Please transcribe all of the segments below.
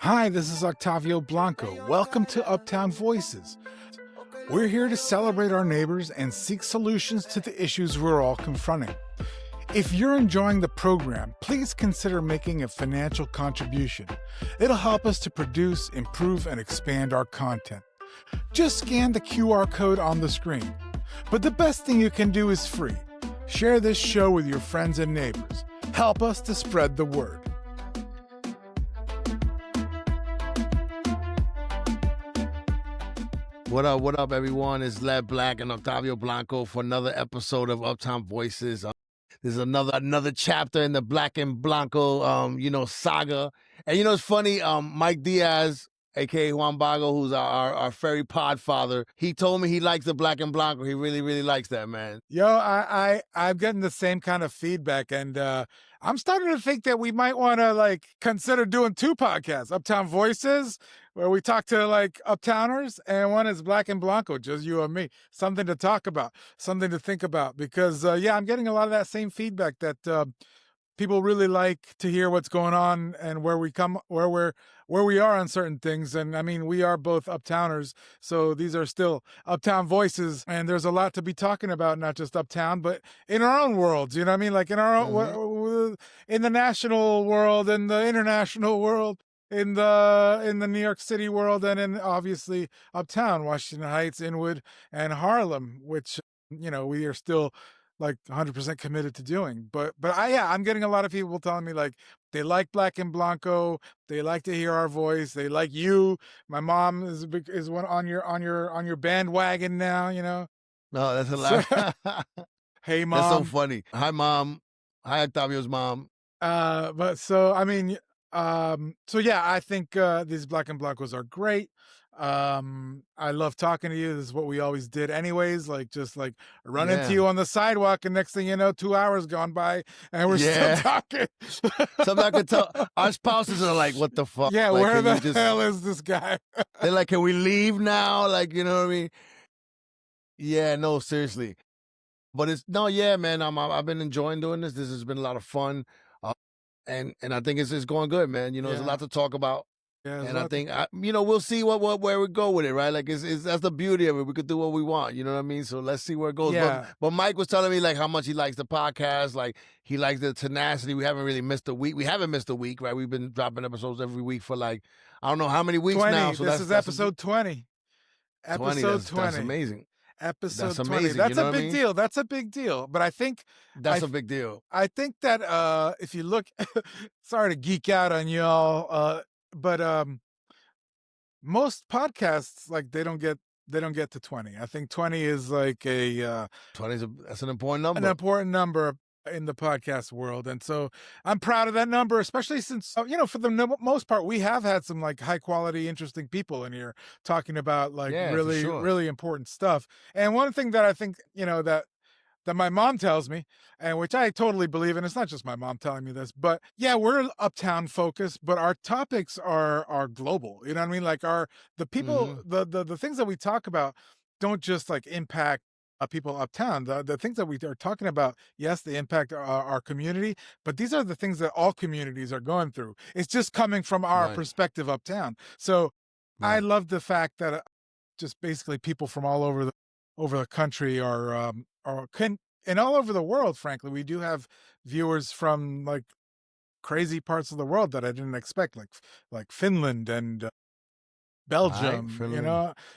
Hi, this is Octavio Blanco. Welcome to Uptown Voices. We're here to celebrate our neighbors and seek solutions to the issues we're all confronting. If you're enjoying the program, please consider making a financial contribution. It'll help us to produce, improve, and expand our content. Just scan the QR code on the screen. But the best thing you can do is free. Share this show with your friends and neighbors. Help us to spread the word. What up, everyone? It's Led Black and Octavio Blanco for another episode of Uptown Voices. There's another chapter in the Black and Blanco, saga. And it's funny, Mike Diaz, a.k.a. Juan Bago, who's our fairy podfather, he told me he likes the Black and Blanco. He really, really likes that, man. Yo, I'm getting the same kind of feedback, and I'm starting to think that we might want to consider doing two podcasts: Uptown Voices, where we talk to Uptowners, and one is Black and Blanco, just you and me. Something to talk about, something to think about, because I'm getting a lot of that same feedback that people really like to hear what's going on and where we are on certain things. And I mean, we are both Uptowners, so these are still Uptown voices, and there's a lot to be talking about, not just Uptown, but in our own worlds, you know what I mean? Like in our own, in the national world, in the international world, in the New York City world, and in obviously Uptown, Washington Heights, Inwood, and Harlem, which, we are still 100% committed to doing. But I'm getting a lot of people telling me they like Black and Blanco, they like to hear our voice, they like you. My mom is one on your bandwagon now, No, that's a lot. Hey, Mom. That's so funny. Hi, Mom. Hi, Octavio's mom. But so I mean, I think these Black and Blancos are great. I love talking to you. This is what we always did anyways, run into you on the sidewalk, and next thing you know, 2 hours gone by and we're still talking. Something I could tell. Our spouses are like, what the fuck? Yeah, where the hell is this guy? They're like, can we leave now? You know what I mean? Yeah, no, seriously. But man, I've been enjoying doing this. This has been a lot of fun. And I think it's going good, man. There's a lot to talk about. Yeah, and I think, we'll see where we go with it, right? That's the beauty of it. We could do what we want, you know what I mean? So let's see where it goes. Yeah. But Mike was telling me, how much he likes the podcast. He likes the tenacity. We haven't really missed a week. We haven't missed a week, right? We've been dropping episodes every week for I don't know how many weeks 20. now. So this is episode 20. Episode 20. That's amazing. Episode That's 20. amazing. That's a big mean? deal. That's a big deal. But I think that's a big deal. I think that if you look, sorry to geek out on y'all, but most podcasts they don't get to 20. I think 20 is 20 that's an important number. An important number in the podcast world, and so I'm proud of that number, especially since for the most part we have had some high quality, interesting people in here talking about really really important stuff. And one thing that I think that my mom tells me, and which I totally believe, and it's not just my mom telling me this, but we're Uptown focused, but our topics are global. You know what I mean? The people, the things that we talk about don't just impact people Uptown. The things that we are talking about, yes, they impact our community, but these are the things that all communities are going through. It's just coming from our perspective Uptown. So I love the fact that just basically people from all over the country and all over the world. Frankly, we do have viewers from crazy parts of the world that I didn't expect, like Finland and Belgium,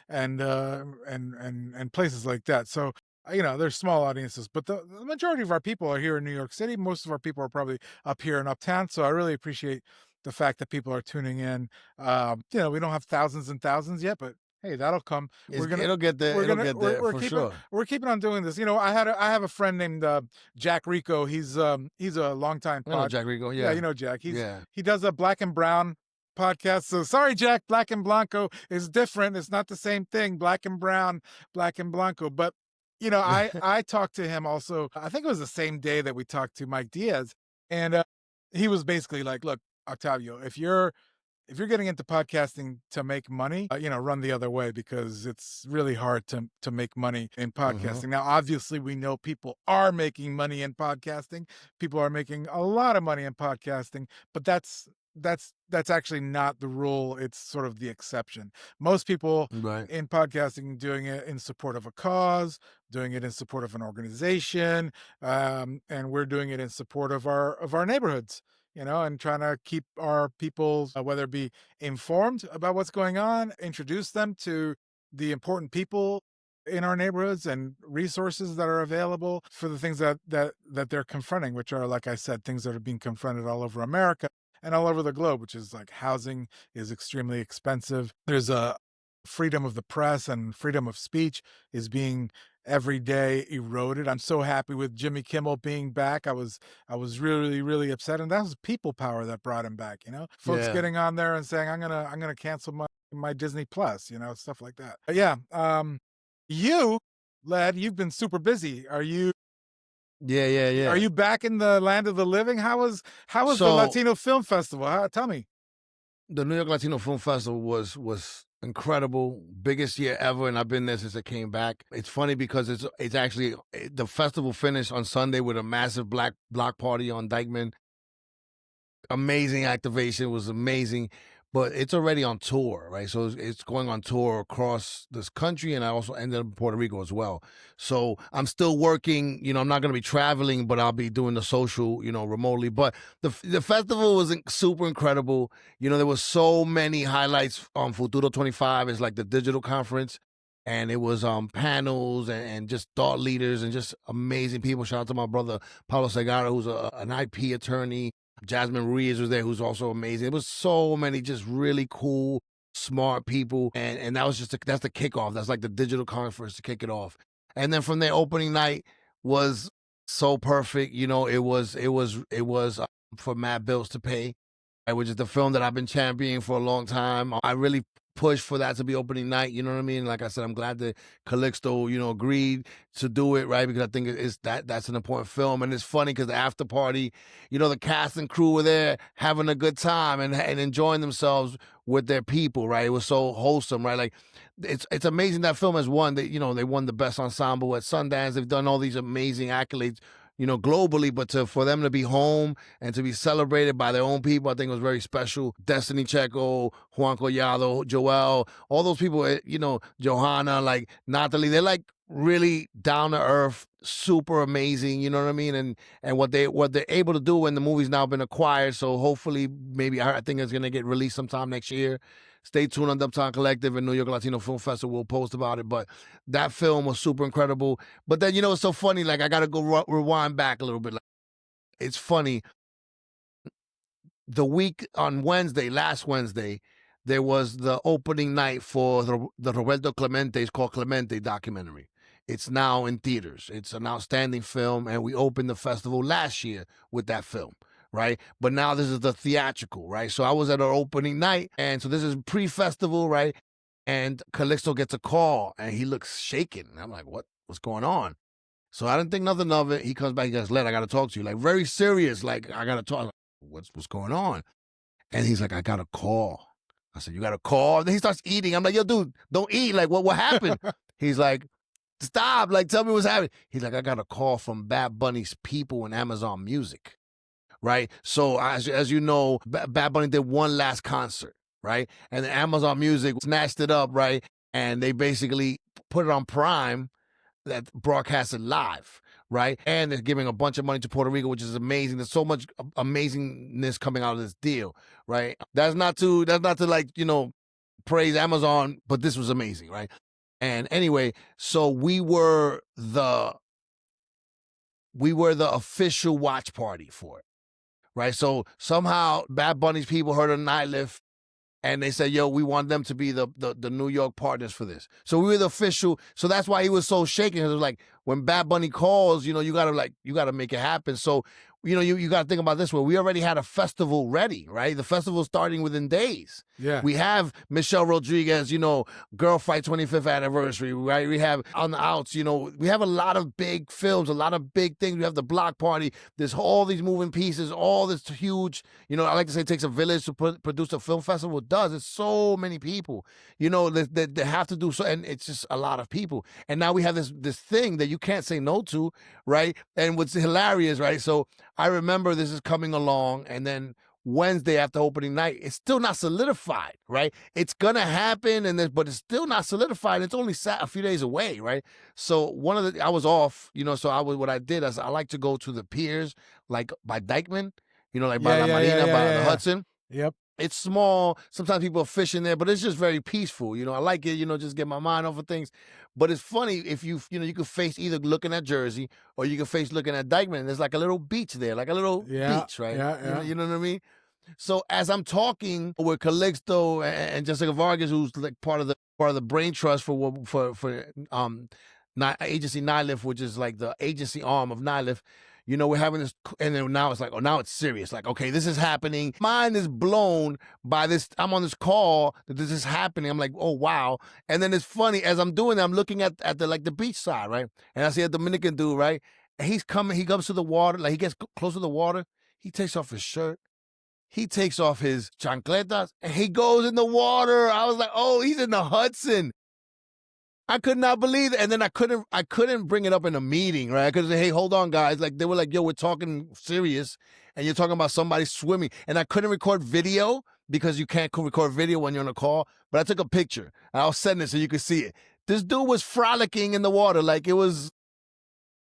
and places like that. So there's small audiences, but the majority of our people are here in New York City. Most of our people are probably up here in Uptown. So I really appreciate the fact that people are tuning in. We don't have thousands and thousands yet, but hey, that'll come. It'll get there. We're sure. We're keeping on doing this. I have a friend named Jack Rico. He's a longtime I know Jack Rico. Yeah, you know Jack. He does a Black and Brown podcast. So sorry, Jack, Black and Blanco is different. It's not the same thing. Black and Brown, Black and Blanco. But I talked to him also. I think it was the same day that we talked to Mike Diaz, and he was basically like, "Look, Octavio, if you're getting into podcasting to make money, run the other way, because it's really hard to make money in podcasting." Now, obviously, we know people are making money in podcasting. People are making a lot of money in podcasting, but that's that's actually not the rule. It's sort of the exception. Most people Right. in podcasting doing it in support of a cause, doing it in support of an organization, and we're doing it in support of our neighborhoods, and trying to keep our people, whether it be informed about what's going on, introduce them to the important people in our neighborhoods and resources that are available for the things that they're confronting, which are, like I said, things that are being confronted all over America and all over the globe, which is like housing is extremely expensive. There's a freedom of the press and freedom of speech is being every day eroded. I'm so happy with Jimmy Kimmel being back. I was really, really upset. And that was people power that brought him back, folks Yeah. getting on there and saying, I'm gonna cancel my Disney Plus, stuff like that. But yeah, you, lad, you've been super busy. Yeah, yeah, Are yeah. you back in the land of the living? How was the So Latino Film Festival? Tell me. the New York Latino Film Festival was incredible, biggest year ever, and I've been there since it came back. It's funny because it's actually the festival finished on Sunday with a massive black block party on Dykeman. Amazing activation, was amazing, but it's already on tour, right? So it's going on tour across this country, and I also ended up in Puerto Rico as well. So I'm still working. I'm not going to be traveling, but I'll be doing the social, remotely. But the festival was super incredible. There was so many highlights. Futuro 25 is like the digital conference. And it was panels and just thought leaders and just amazing people. Shout out to my brother Paulo Segarra, who's an IP attorney. Jasmine Ruiz was there, who's also amazing. It was so many just really cool, smart people, and that was that's the kickoff. That's like the digital conference to kick it off. And then from there, opening night was so perfect. It was for Mad Bills to Pay, which is the film that I've been championing for a long time. I really pushed for that to be opening night. You know what I mean? Like I said, I'm glad that Calixto, agreed to do it, right? Because I think that's an important film. And it's funny because the after party, the cast and crew were there having a good time and enjoying themselves with their people, right? It was so wholesome, right? Like it's amazing that film has won. They won the best ensemble at Sundance. They've done all these amazing accolades, globally, but for them to be home and to be celebrated by their own people, I think it was very special. Destiny Checo, Juan Collado, Joel, all those people, Johanna, like Natalie, they're like really down to earth, super amazing, you know what I mean? And what they're able to do when the movie's now been acquired. So hopefully, maybe I think it's gonna get released sometime next year. Stay tuned on the Uptown Collective and New York Latino Film Festival. We'll post about it. But that film was super incredible. But then, it's so funny. Like, I got to go rewind back a little bit. Like, it's funny. The week on last Wednesday, there was the opening night for the Roberto Clemente's called Clemente documentary. It's now in theaters. It's an outstanding film, and we opened the festival last year with that film, right? But now this is the theatrical, right? So I was at our opening night, and so this is pre-festival, right? And Calixto gets a call, and he looks shaken. I'm like, what's going on? So I didn't think nothing of it. He comes back, he goes, "Led, I got to talk to you." Like, very serious, like, I got to talk. Like, what's going on? And he's like, "I got a call." I said, "You got a call?" Then he starts eating. I'm like, "Yo, dude, don't eat. Like, what happened?" He's like, "Stop. Like, tell me what's happening." He's like, "I got a call from Bad Bunny's people in Amazon Music." Right? So as you know, Bad Bunny did one last concert, right? And then Amazon Music snatched it up, right? And they basically put it on Prime that broadcasted live, right? And they're giving a bunch of money to Puerto Rico, which is amazing. There's so much amazingness coming out of this deal, right? That's not to like, praise Amazon, but this was amazing, right? And anyway, so we were the official watch party for it, right? So somehow Bad Bunny's people heard of Nightlift, and they said, "Yo, we want them to be the New York partners for this." So we were the official. So that's why he was so shaken. It was like, when Bad Bunny calls, you gotta make it happen. So, you gotta think about this way. We already had a festival ready, right? The festival starting within days. Yeah. We have Michelle Rodriguez, Girl Fight 25th anniversary, right? We have On the Outs, we have a lot of big films, a lot of big things. We have the block party. There's all these moving pieces, all this huge, I like to say it takes a village to produce a film festival. It does. It's so many people, that have to do so. And it's just a lot of people. And now we have this thing that you can't say no to, right? And what's hilarious, right? So I remember this is coming along, and then Wednesday after opening night. It's still not solidified, right? It's gonna happen, but it's still not solidified. It's only a few days away, right? So I was off, so what I did is I like to go to the piers, like by Dykeman, like by Yeah, La yeah, yeah, Marina, yeah, by yeah, the yeah. Hudson. Yep. It's small. Sometimes people are fishing there, but it's just very peaceful. I like it, just get my mind off of things. But it's funny if you could face either looking at Jersey or you could face looking at Dykeman. There's like a little beach there, like a little Yeah, beach, right? yeah, yeah. You know what I mean? So as I'm talking with Calixto and Jessica Vargas, who's like part of the brain trust for agency Nylift, which is like the agency arm of Nylift, we're having this, and then now it's like, oh, now it's serious. Like, okay, this is happening. Mind is blown by this. I'm on this call that this is happening. I'm like, oh wow. And then it's funny as I'm doing that, I'm looking at the beach side, right? And I see a Dominican dude, right? And he's coming. He comes to the water. Like he gets close to the water. He takes off his shirt. He takes off his chancletas and he goes in the water. I was like, oh, he's in the Hudson. I could not believe it. And then I couldn't bring it up in a meeting, right? I could say, hey, hold on, guys. Like they were like, yo, we're talking serious. And you're talking about somebody swimming. And I couldn't record video because you can't record video when you're on a call. But I took a picture and I'll send it so you could see it. This dude was frolicking in the water. Like it was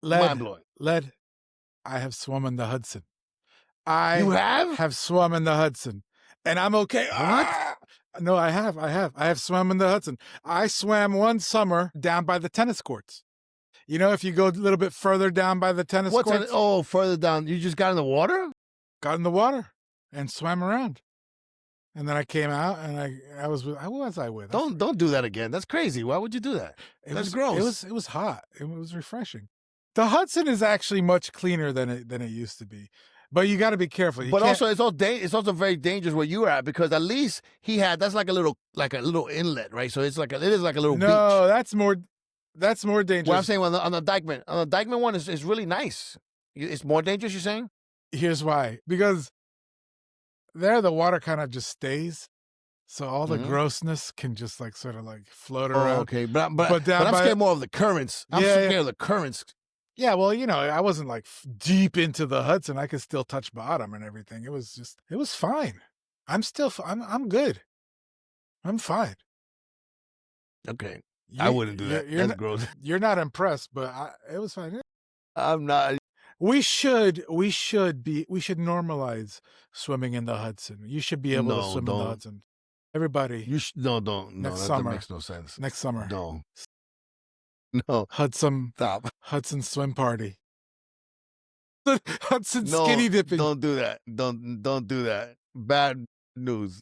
mind-blowing. Led, I have swum in the Hudson. You have swum in the Hudson, and I'm okay. What? No, I have swum in the Hudson. I swam one summer down by the tennis courts. If you go a little bit further down by the tennis courts. Further down. You just got in the water? Got in the water and swam around. And then I came out and I was with, who was I with? Don't do that again. That's crazy. Why would you do that? That's gross. It was hot. It was refreshing. The Hudson is actually much cleaner than it used to be. But you got to be careful. But also, it's also very dangerous where you were at because at least that's like a little inlet, right? So it is like a little beach. No, that's more dangerous. What I'm saying on the Dykeman one is really nice. It's more dangerous. You're saying? Here's why: because there the water kind of just stays, so all the grossness can just like sort of like float around. Okay, but I'm scared more of the currents. I'm scared of the currents. Yeah, well, I wasn't like deep into the Hudson. I could still touch bottom and everything. It was fine. I'm good. I'm fine. Okay. I wouldn't do that. That's gross. You're not impressed, but it was fine. I'm not. We should normalize swimming in the Hudson. You should be able to swim in the Hudson. Everybody. Don't. Next that summer. makes no sense. Next summer. No. Stop. Hudson swim party. Hudson skinny dipping. Don't do that. Don't do that. Bad news.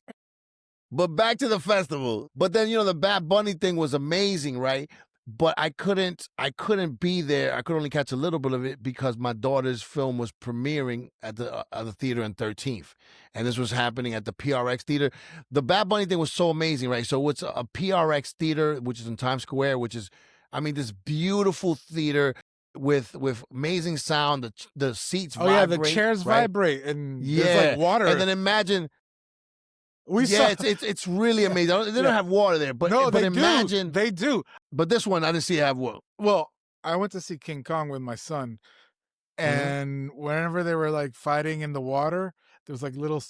But back to the festival. But then the Bad Bunny thing was amazing, right? But I couldn't be there. I could only catch a little bit of it because my daughter's film was premiering at the theater on 13th. And this was happening at the PRX theater. The Bad Bunny thing was so amazing, right? So it's a PRX theater, which is in Times Square, which is, this beautiful theater with amazing sound. The seats vibrate. Yeah, the chairs vibrate and there's like water. And then imagine it's really amazing. They don't have water there, but imagine they do. But this one I didn't see it have water. Well, I went to see King Kong with my son, and whenever they were like fighting in the water, there was like little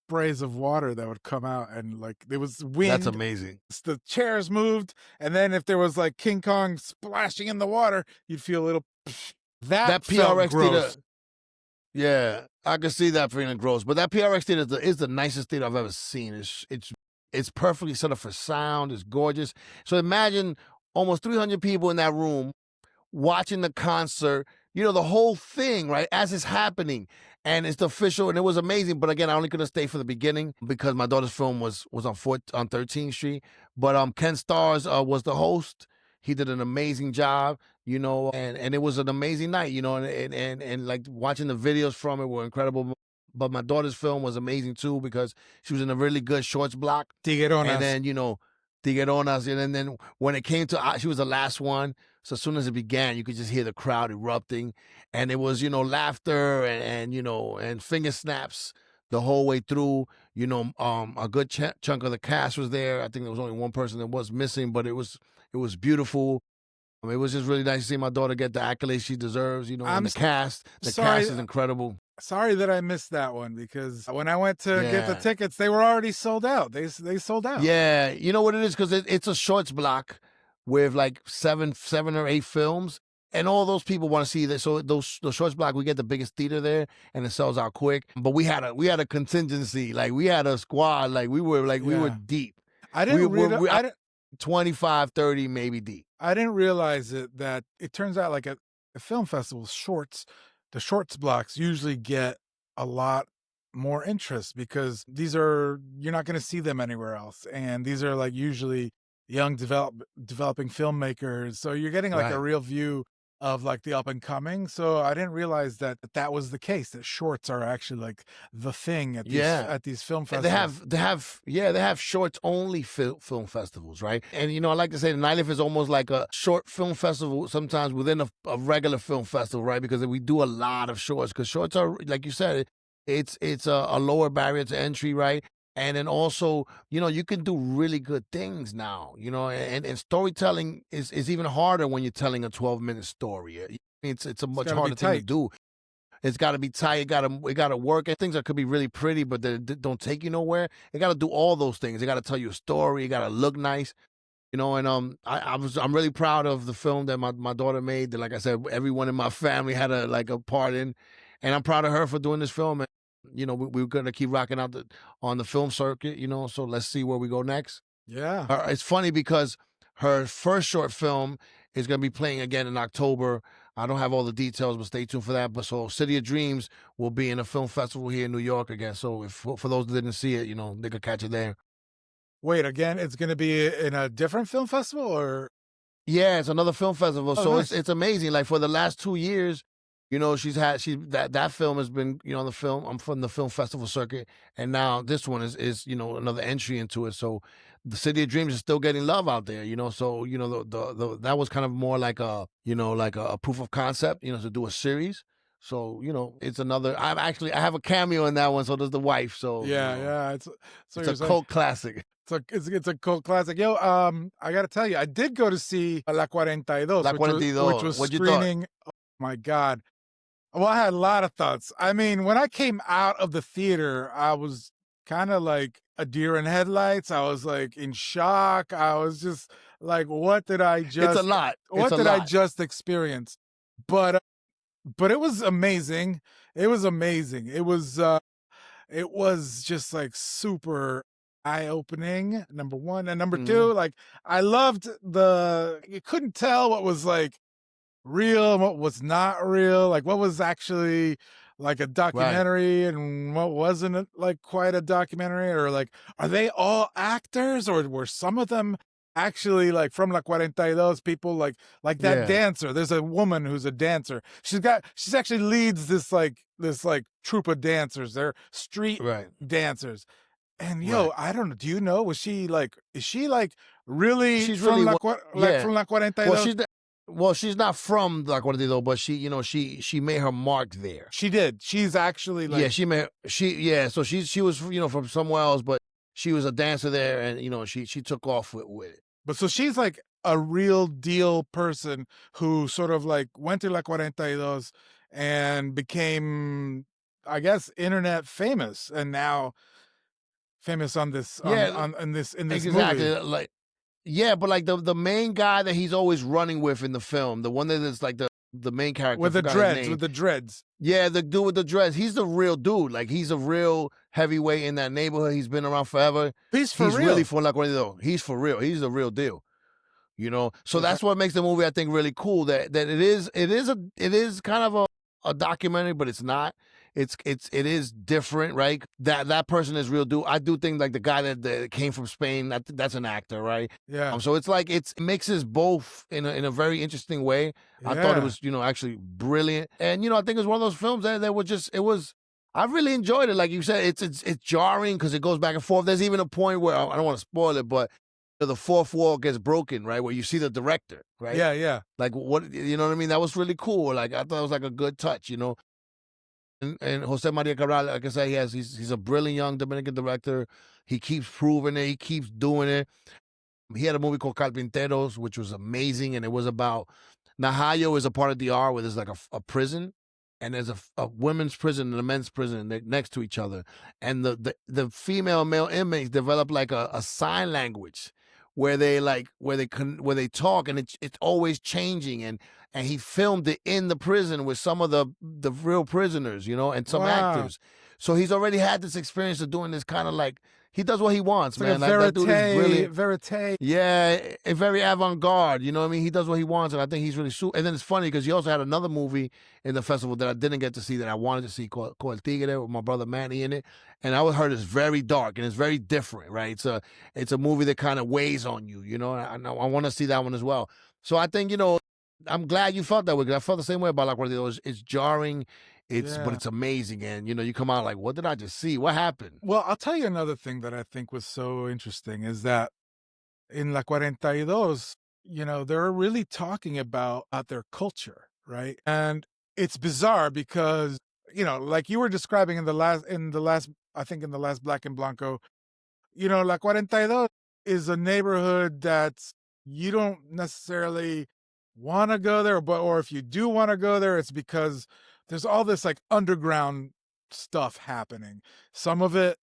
sprays of water that would come out, and like there was wind. That's amazing. The chairs moved, and then if there was like King Kong splashing in the water, you'd feel a little. That PRX theater. Yeah, I could see that feeling gross. But that PRX theater is the nicest theater I've ever seen. It's perfectly set up for sound. It's gorgeous. So imagine almost 300 people in that room watching the concert. The whole thing, right, as it's happening. And it's the official, and it was amazing. But again, I only couldn't stay for the beginning because my daughter's film was on 13th Street. But Ken Stars was the host. He did an amazing job, and it was an amazing night, and like watching the videos from it were incredible. But my daughter's film was amazing too because she was in a really good shorts block. Tigueronas. And then, Tigueronas. And then when it came to, she was the last one. So as soon as it began, you could just hear the crowd erupting. And it was, laughter and finger snaps the whole way through. A good chunk of the cast was there. I think there was only one person that was missing, but it was beautiful. It was just really nice to see my daughter get the accolades she deserves, and the cast. The cast is incredible. Sorry that I missed that one because when I went to get the Yeah. tickets, they were already sold out. They sold out. Yeah, you know what it is? Because it's a shorts block with like seven or eight films, and all those people want to see that. So those shorts block, we get the biggest theater there, and it sells out quick. But we had a contingency, like we had a squad, like we were Yeah. deep. I We didn't were read we, I didn't 25, 30 maybe deep. I didn't realize it that it turns out like at film festivals, the shorts blocks usually get a lot more interest because you're not going to see them anywhere else, and these are like usually young developing filmmakers, so you're getting like a Right. real view of like the up and coming. So I didn't realize that was the case, that shorts are actually like the thing Yeah. at these film They festivals. have shorts only film festivals, right? And I like to say the Nightlife is almost like a short film festival sometimes within a regular film festival, right? Because we do a lot of shorts. Because shorts are, like you said, it's a lower barrier to entry, right? And then also, you can do really good things now, and storytelling is even harder when you're telling a 12-minute story. It's a It's much got to be harder thing to tight. do. It's got to be tight. It got to work. And things that could be really pretty, but they don't take you nowhere. It got to do all those things. It got to tell you a story. It got to look nice. And I'm really proud of the film that my daughter made. That, like I said, everyone in my family had a part in, and I'm proud of her for doing this film. And we're gonna keep rocking out on the film circuit. So let's see where we go next. Yeah. It's funny because her first short film is going to be playing again in October. I don't have all the details, but stay tuned for that. But so City of Dreams will be in a film festival here in New York again. So if for those that didn't see it, they could catch it there. Wait, again, it's going to be in a different film festival, or Yeah, it's another film festival. oh, So it's nice. it's amazing. Like for the last 2 years, that film has been on the film. I'm from the film festival circuit, and now this one is another entry into it. So the City of Dreams is still getting love out there. So that was kind of more like a proof of concept. To do a series. So it's another. I have a cameo in that one. So does the wife. So Yeah, yeah. So it's you're a saying cult classic. it's a cult classic. Yo, I got to tell you, I did go to see La Cuarenta, La which 42. was What you thought? screening. Oh my God. Well, I had a lot of thoughts. I mean, when I came out of the theater, I was kind of like a deer in headlights. I was like in shock. I was just like, It's a lot. It's what a did I lot. just experience? But it was amazing. It was amazing. It was just like super eye-opening, number one. And number Mhm. two, like I loved you couldn't tell what was like real and what was not real, like what was actually like a Right. documentary and what wasn't like quite a documentary, or like are they all actors, or were some of them actually like from La Cuarenta people, like that Yeah. dancer. There's a woman who's a dancer. She's actually leads this like troupe of dancers. They're street Right. dancers. And Right. yo, I don't know. Do you know? Is she like really She's from really one. Yeah. from La Well, Cuarenta? she's not from La Guardia, but she made her mark there. She did. She's actually Yeah, like, so she was from somewhere else, but she was a dancer there, and she took off with it. but so she's like a real deal person who sort of like went to La Cuarenta and became, I guess, internet famous, and now famous on this Yeah, on in this exactly. movie Yeah, but like the main guy that he's always running with in the film, the one that is like the main character, I with the forgot his dreads, name. with the dreads. Yeah, the dude with the dress. He's the real dude. Like he's a real heavyweight in that neighborhood. He's been around forever. He's for He's really real. for like one of those. He's for real. He's the real deal. So Yes, that's what makes the movie I think really cool. That it is kind of a documentary, but it's not. It is different, right? That person is real dude. I do think like the guy that came from Spain, that's an actor, right? yeah, So it's like it mixes both in a very interesting way. I thought it yeah. was actually brilliant, and I think it's one of those films that was just it was. I really enjoyed it. Like you said, it's jarring because it goes back and forth. There's even a point where I don't want to spoil it, but the fourth wall gets broken, right? Where you see the director, right? Yeah, yeah. Like what you know what I mean? That was really cool. Like I thought it was like a good touch. And Jose Maria Cabral, like I said, he's a brilliant young Dominican director. He keeps proving it. He keeps doing it. He had a movie called Carpinteros, which was amazing, and it was about Najayo is a part of DR where there's like a prison, and there's a women's prison and a men's prison next to each other, and the female male inmates develop like a sign language where they like where they talk, and it's always changing, and he filmed it in the prison with some of the real prisoners, and some Wow. actors. So he's already had this experience of doing this kind of like he does what he wants, It's like a man. That dude is brilliant. verite. Yeah, very avant-garde, you know what I mean? He does what he wants, and I think he's really and then it's funny because he also had another movie in the festival that I didn't get to see that I wanted to see called El Tigre with my brother Manny in it, and I heard it's very dark and it's very different, right? It's a movie that kind of weighs on you, and I want to see that one as well. So I think, I'm glad you felt that way because I felt the same way about La Cuarenta. It's jarring, but Yeah. it's amazing, and you come out like, what did I just see? What happened? Well, I'll tell you another thing that I think was so interesting is that in La Cuarenta, they're really talking about their culture, right? And it's bizarre because, like you were describing I think in the last Black and Blanco, La Cuarenta is a neighborhood that's you don't necessarily want to go there, or if you do want to go there, it's because there's all this like underground stuff happening. Some of it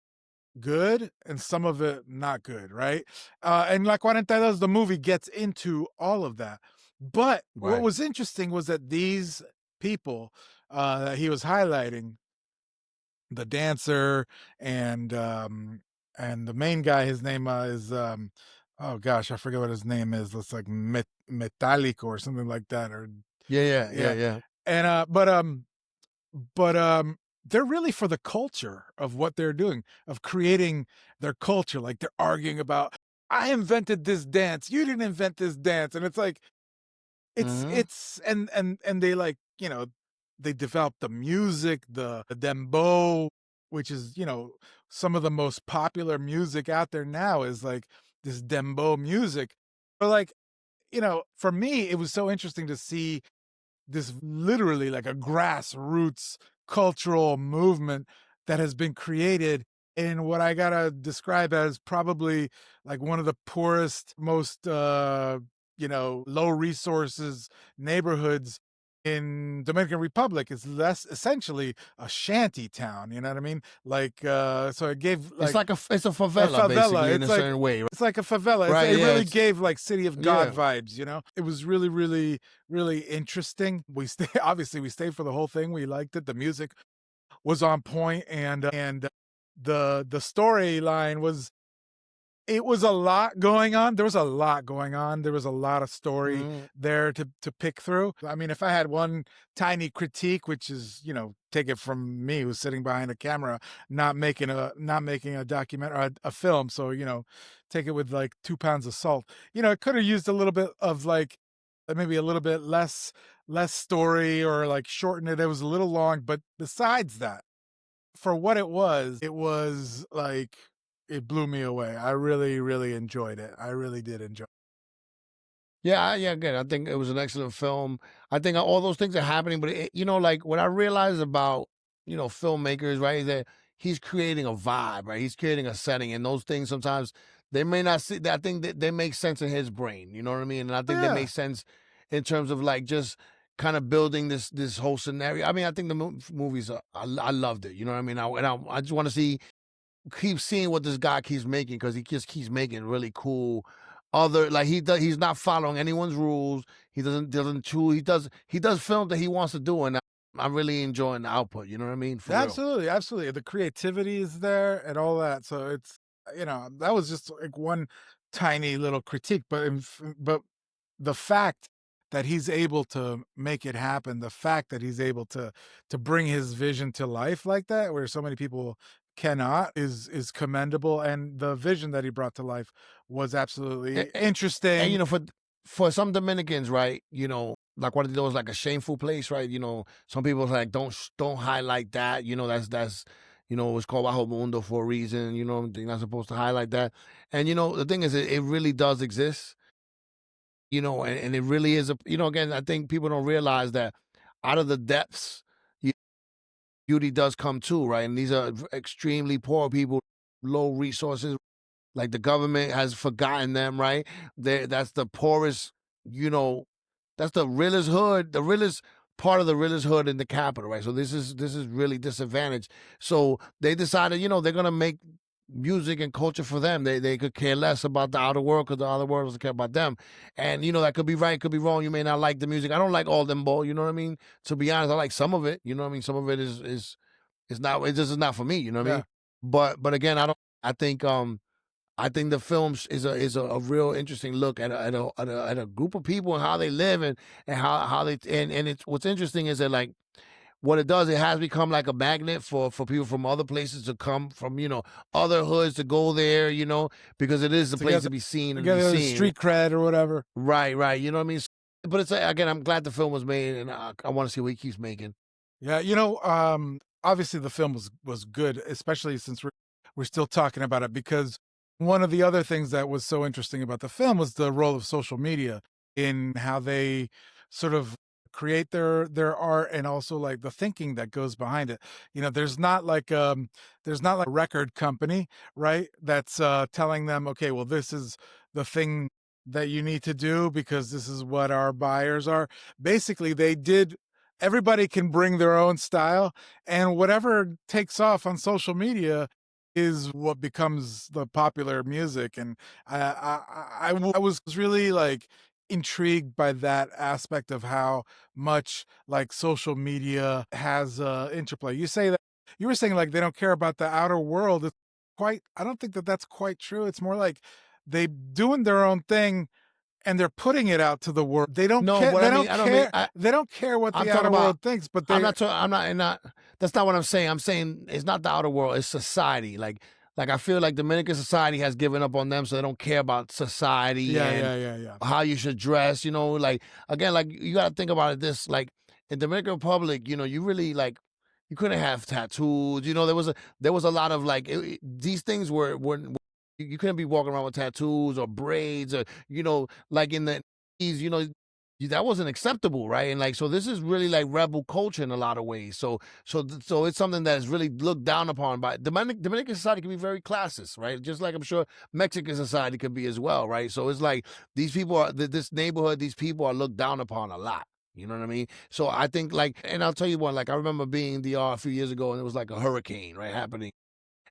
good and some of it not good, right? And La Cuarenta, the movie gets into all of that. But what Right. was interesting was that these people that he was highlighting, the dancer and the main guy, his name is oh gosh, I forget what his name is. It's like Metallic or something like that, or Yeah, yeah, yeah, yeah. yeah. And but they're really for the culture of what they're doing, of creating their culture. Like they're arguing about, I invented this dance, you didn't invent this dance. And it's like Mhm. it's and they like, they develop the music, the dembow, which is, some of the most popular music out there now is like this dembow music. But like, for me, it was so interesting to see this literally like a grassroots cultural movement that has been created in what I gotta describe as probably like one of the poorest, most low resources neighborhoods in Dominican Republic. It's less essentially a shanty town, you know what I mean? Like so it gave It's like like it's a a favela favela. basically in a certain way, It's like a favela. right? It Yeah, really it's gave like City of God yeah. vibes. It was really, really, really interesting. We stay obviously we stayed for the whole thing. We liked it. The music was on point, and the storyline was it was a lot going on. There was a lot going on. There was a lot of story Mhm. there to pick through. I mean, if I had one tiny critique, which is, take it from me who's sitting behind a camera, not making a document or a film. So, take it with like 2 pounds of salt. It could have used a little bit of like maybe a little bit less story or like shorten it. It was a little long, but besides that, for what it was like it blew me away. I really, really enjoyed it. I really did enjoy it. Yeah, yeah. Again, I think it was an excellent film. I think all those things are happening, but like what I realized about filmmakers, right, is that he's creating a vibe, right? He's creating a setting, and those things sometimes they may not see. I think that they make sense in his brain. You know what I mean? And I Oh, think they yeah. make sense in terms of like just kind of building this whole scenario. I mean, I think the movies I loved it. You know what I mean? I just want to keep seeing what this guy keeps making because he just keeps making really cool other like he's not following anyone's rules. He doesn't choose. He does films that he wants to do, and I'm really enjoying the output. You know what I mean? For real. Absolutely, absolutely. The creativity is there and all that. So it's that was just like one tiny little critique, but the fact that he's able to make it happen, the fact that he's able to bring his vision to life like that, where so many people cannot, is commendable. And the vision that he brought to life was And, absolutely and, and, interesting. for some Dominicans, right? Like one of those like a shameful place, right? Some people like don't highlight that. That's it's called Bajo Mundo for a reason. They're not supposed to highlight that. And the thing is, it really does exist. And it really is again, I think people don't realize that out of the depths, y- beauty does come too, right? And these are extremely poor people, low resources. Like the government has forgotten them, right? That's the poorest, you know, that's the realest hood, the realest part of the realest hood in the capital, right? So this is really disadvantaged. So they decided, they're gonna make music and culture for them. They could care less about the outer world because the outer world doesn't care about them. And that could be right, could be wrong. You may not like the music. I don't like all them ball, you know what I mean? To be honest, I like some of it, you know what I mean? Some of it is not, it just is not for me, you know what I Yeah. mean? But again, I think I think the film is a real interesting look at a group of people and how they live and how they and it's what's interesting is that like what it does, it has become like a magnet for people from other places to come from, other hoods to go there, because it is a place to be seen and be Together, seen. street cred or whatever. Right. You know what I mean? But it's again, I'm glad the film was made, and I want to see what he keeps making. Yeah, obviously the film was good, especially since we're still talking about it, because one of the other things that was so interesting about the film was the role of social media in how they sort of create their art, and also like the thinking that goes behind it. There's not like a record company, right? That's telling them, okay, well, this is the thing that you need to do because this is what our buyers are. Basically, everybody can bring their own style, and whatever takes off on social media is what becomes the popular music. And I was really like intrigued by that aspect of how much like social media has interplay. You were saying like they don't care about the outer world. I don't think that that's quite true. It's more like they doing their own thing and they're putting it out to the world. They don't No, care. what I mean, I don't mean. They don't care what I'm the talking outer about. world thinks. But I'm not. Not. That's not what I'm saying. I'm saying it's not the outer world. It's society. Like I feel like Dominican society has given up on them, so they don't care about society Yeah. how you should dress. Like again, like you got to think about it. This like in Dominican Republic, you really like you couldn't have tattoos. There was a lot of like these things were you couldn't be walking around with tattoos or braids or like in the that wasn't acceptable, right? And like so this is really like rebel culture in a lot of ways. So it's something that is really looked down upon by Dominican society can be very classist, right? Just like I'm sure Mexican society can be as well, right? So it's like these people are this neighborhood, these people are looked down upon a lot. You know what I mean? So I think like, and I'll tell you one, like I remember being in DR a few years ago and it was like a hurricane, right, happening.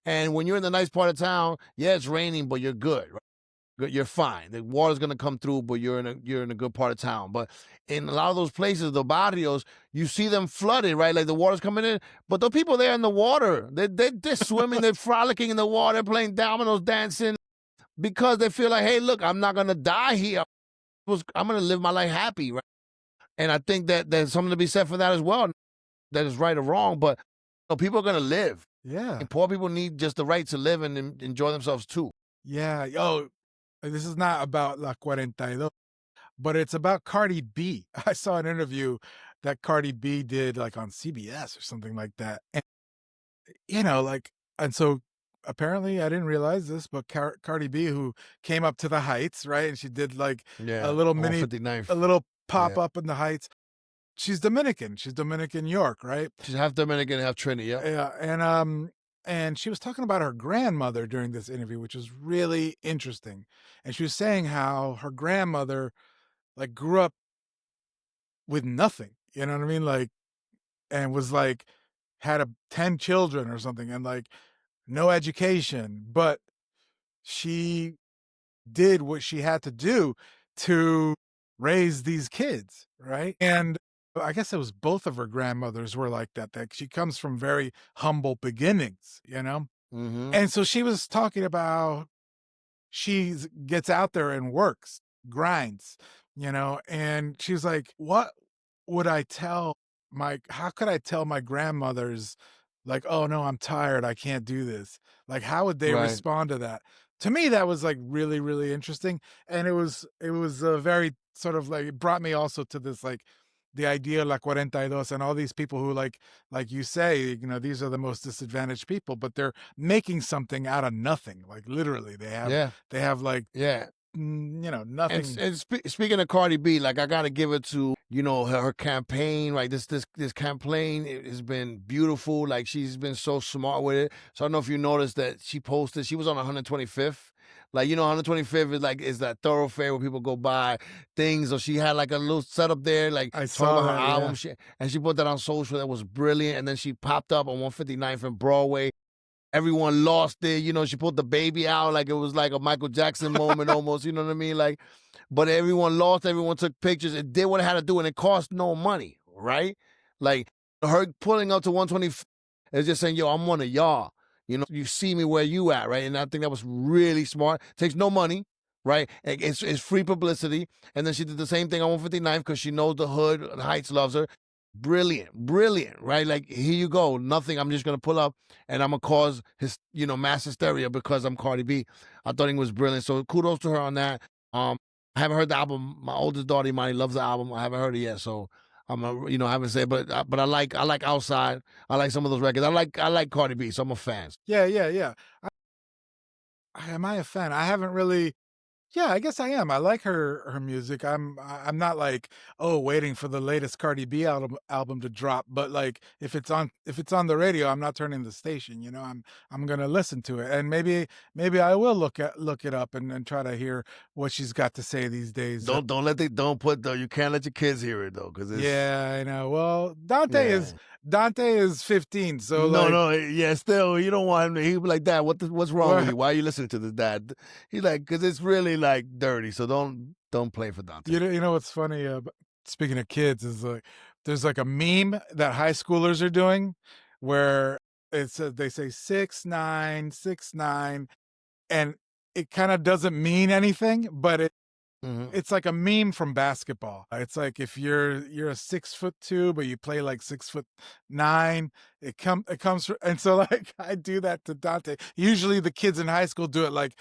And when you're in the nice part of town, yeah, it's raining, but you're good, right? You're fine. The water's gonna come through, but you're in a good part of town. But in a lot of those places, the barrios, you see them flooded, right? Like the water's coming in, but the people there in the water, they're swimming, they're frolicking in the water, playing dominoes, dancing, because they feel like, hey, look, I'm not gonna die here. I'm gonna live my life happy, right? And I think that there's something to be said for that as well. That is right or wrong, but people are gonna live. Yeah. And poor people need just the right to live and enjoy themselves too. Yeah. Oh, this is not about La Cuarenta, but it's about Cardi B. I saw an interview that Cardi B did like on CBS or something like that. And, like, and so apparently I didn't realize this, but Cardi B, who came up to the Heights, right? And she did like Yeah, a little on mini, 59th. a little pop Yeah. up in the Heights. She's Dominican. She's Dominican York, right? She's half Dominican, half Trini, yeah. Yeah, and she was talking about her grandmother during this interview, which was really interesting. And she was saying how her grandmother like grew up with nothing, you know what I mean? Like, and was like had 10 children or something, and like no education, but she did what she had to do to raise these kids, right? And I guess it was both of her grandmothers were like that she comes from very humble beginnings, Mm-hmm. And so she was talking about she gets out there and works, grinds, and she's like, what would I tell how could I tell my grandmothers, like, oh no, I'm tired, I can't do this? Like, how would they Right. respond to that? To me, that was like really, really interesting. And it was a very sort of like, it brought me also to this, like the idea of La Cuarenta and all these people who like you say, these are the most disadvantaged people, but they're making something out of nothing. Like literally Yeah. they have like, Yeah. nothing. And speaking of Cardi B, like I gotta give it to her campaign. Like this campaign has been beautiful. Like she's been so smart with it. So I don't know if you noticed that she posted. She was on 125th Like, 125th is that thoroughfare where people go buy things. Or she had like a little setup there, like I talking saw about her that. album. Yeah. And she put that on social. That was brilliant. And then she popped up on 159th and Broadway. Everyone lost it. She pulled the baby out like it was like a Michael Jackson moment almost. You know what I mean? Like, but everyone lost. Everyone took pictures. It did what it had to do, and it cost no money, right? Like her pulling up to 120 is just saying, "Yo, I'm one of y'all." You see me where you at, right? And I think that was really smart. Takes no money, right? It's free publicity. And then she did the same thing on 159th because she knows the hood, the Heights loves her. Brilliant, brilliant, right? Like, here you go. Nothing. I'm just gonna pull up and I'm gonna cause mass hysteria because I'm Cardi B. I thought it was brilliant. So kudos to her on that. I haven't heard the album. My oldest daughter, Imani, loves the album. I haven't heard it yet, so I haven't said. But I like Outside. I like some of those records. I like Cardi B, so I'm a fan. Yeah, yeah, yeah. Am I a fan? I haven't really. Yeah, I guess I am. I like her music. I'm not like, oh, waiting for the latest Cardi B album to drop, but like if it's on the radio, I'm not turning the station, I'm gonna listen to it. And maybe I will look it up and try to hear what she's got to say these days. You can't let your kids hear it though, because it's Yeah, I know. Well, Dante yeah. is Dante is 15, so No, like no, yeah, still, you don't want him to. He'd be like, Dad, what's wrong with what you? Why are you listening to this, Dad? He's like, because it's really like dirty, so don't play for Dante. you know what's funny speaking of kids is like there's like a meme that high schoolers are doing where they say 6'9", 6'9", and it kind of doesn't mean anything, but Mhm. it's like a meme from basketball. It's like if you're a 6'2", but you play like 6'9", it comes and so like I do that to Dante. Usually the kids in high school do it like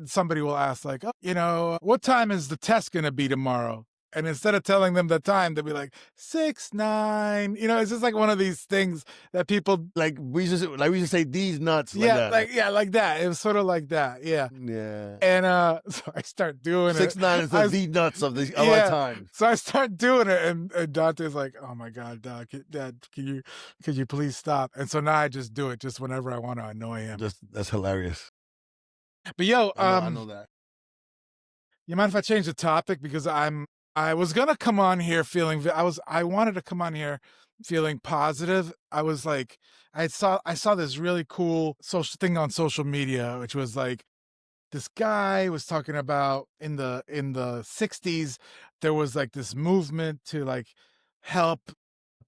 somebody will ask like, oh, what time is the test going to be tomorrow? And instead of telling them the time, they'll be like 6'9". It's just like one of these things that people, Like we used to say these nuts like yeah, that. like that. It was sort of like that. Yeah. Yeah. And so I start doing it. 6'9" is the nuts of our Yeah. times. So I start doing it, and Dante's like, "Oh my God, Dad, can you please stop?" And so now I just do it just whenever I want to annoy him. That's hilarious. But yo, I know that. you mind if I change the topic because I was gonna come on here feeling I wanted to come on here feeling positive. I was like I saw this really cool social thing on social media, which was like this guy was talking about in the 60s there was like this movement to like help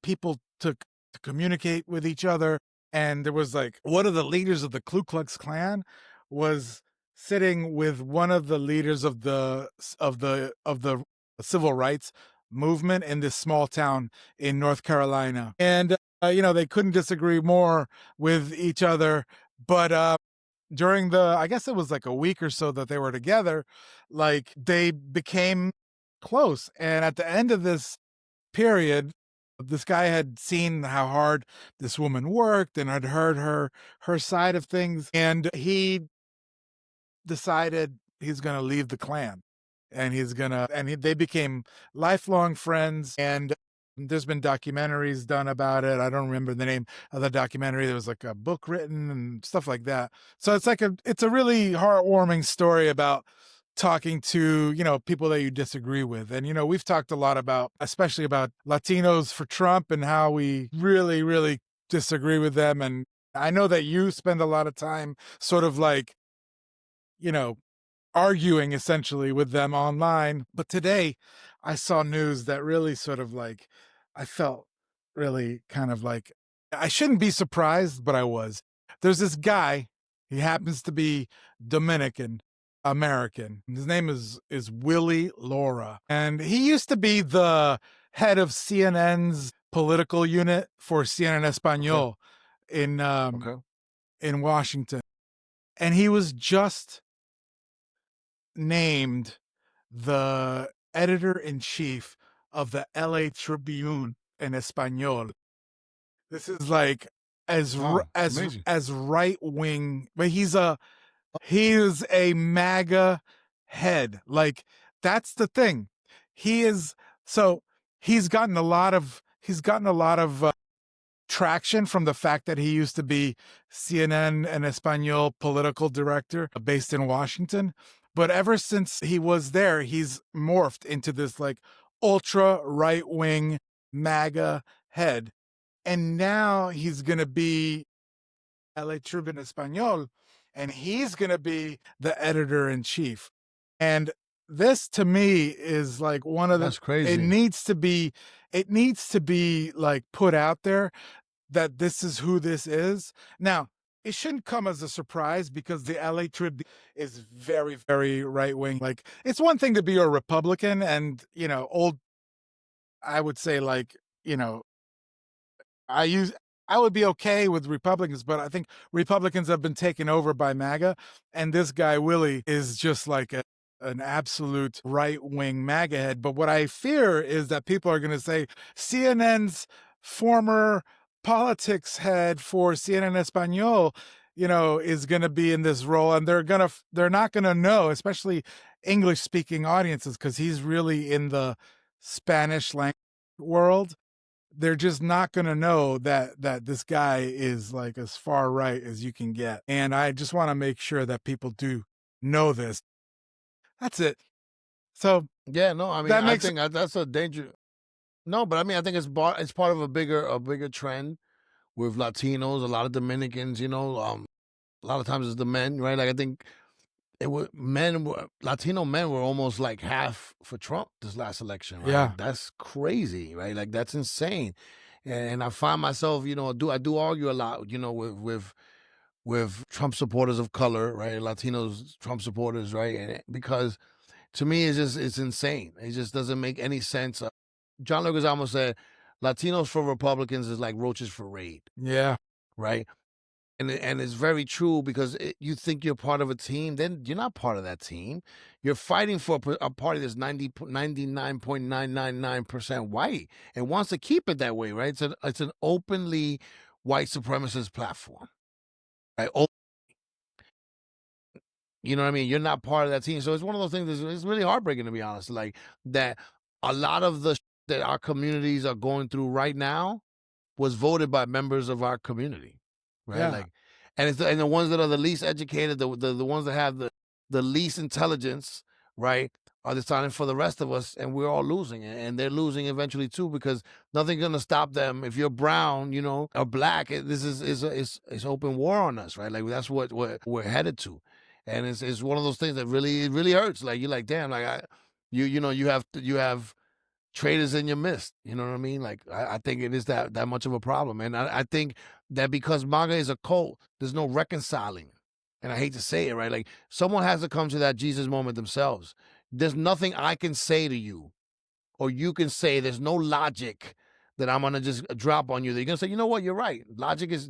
people to communicate with each other, and there was like one of the leaders of the Ku Klux Klan was sitting with one of the leaders of the civil rights movement in this small town in North Carolina, and they couldn't disagree more with each other, but during I guess it was like a week or so that they were together, like they became close. And at the end of this period, this guy had seen how hard this woman worked and had heard her side of things. And he decided he's going to leave the clan, and they became lifelong friends. And there's been documentaries done about it. I don't remember the name of the documentary. There was like a book written and stuff like that. So it's a really heartwarming story about talking to, people that you disagree with. And, we've talked a lot about, especially about Latinos for Trump and how we really, really disagree with them. And I know that you spend a lot of time sort of like, arguing essentially with them online. But today I saw news that really sort of like, I felt really kind of like, I shouldn't be surprised, but I was. There's this guy, he happens to be Dominican American. His name is Willie Laura. And he used to be the head of CNN's political unit for CNN Espanol in Okay. in Washington. And he was just named the editor-in-chief of the LA Tribune in Espanol. This is like Wow, amazing. as right wing, but he is a MAGA head. Like that's the thing. He is so he's gotten a lot of traction from the fact that he used to be CNN en Español political director based in Washington. But ever since he was there, he's morphed into this like ultra right wing MAGA head. And now he's going to be LA Tribune Español, and he's going to be the editor in chief. And this to me is like one of the, That's crazy. it needs to be like put out there that this is who this is. Now, it shouldn't come as a surprise because the LA Tribune is very, very right wing. Like, it's one thing to be a Republican and, you know, I would say, like, you know, I would be okay with Republicans, but I think Republicans have been taken over by MAGA, and this guy Willie is just like an absolute right-wing MAGA head. But what I fear is that people are going to say CNN's former politics head for CNN Español, you know, is going to be in this role, and they're not going to know, especially English-speaking audiences, because he's really in the Spanish language world. They're just not going to know that this guy is like as far right as you can get. And I just want to make sure that people do know this. That's it. So yeah, no, I mean, I think that's a danger. No, but I mean, I think it's part of a bigger trend with Latinos, a lot of Dominicans, you know, a lot of times it's the men, right? Like, I think Latino men were almost like half for Trump this last election, right? Yeah. Like, that's crazy, right? Like, that's insane. And I find myself, you know, I do argue a lot, you know, with Trump supporters of color, right? Latinos, Trump supporters, right? And because to me, it's insane. It just doesn't make any sense. John Leguizamo said, Latinos for Republicans is like roaches for raid. Yeah. Right. And it's very true because you think you're part of a team, then you're not part of that team. You're fighting for a party that's 99.999% white and wants to keep it that way, right? It's an openly white supremacist platform, right? You know what I mean? You're not part of that team. So it's one of those things it's really heartbreaking, to be honest. Like, that a lot of the that our communities are going through right now was voted by members of our community, right? Yeah. Like, and the ones that are the least educated, the ones that have the least intelligence, right, are deciding for the rest of us, and we're all losing, and they're losing eventually too, because nothing's gonna stop them. If you're brown, you know, or black, this is open war on us, right? Like, that's what we're headed to, and it's one of those things that really hurts. Like, you're like, damn, like you know, you have traitors in your midst. You know what I mean? Like, I think it is that much of a problem. And I think that because MAGA is a cult, there's no reconciling. And I hate to say it, right? Like, someone has to come to that Jesus moment themselves. There's nothing I can say to you or you can say. There's no logic that I'm going to just drop on you. That you're going to say, you know what, you're right. Logic is,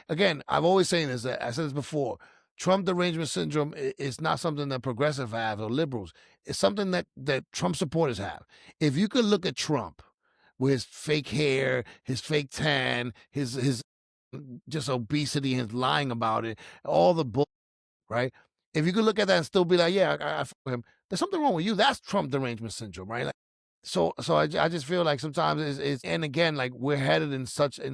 again, I've always saying this, I said this before, Trump derangement syndrome is not something that progressive have or liberals. It's something that Trump supporters have. If you could look at Trump with his fake hair, his fake tan, his just obesity, his lying about it, all the bull, right? If you could look at that and still be like, yeah, I fuck him, there's something wrong with you. That's Trump derangement syndrome, right? Like, so I just feel like sometimes it's and again, like, we're headed in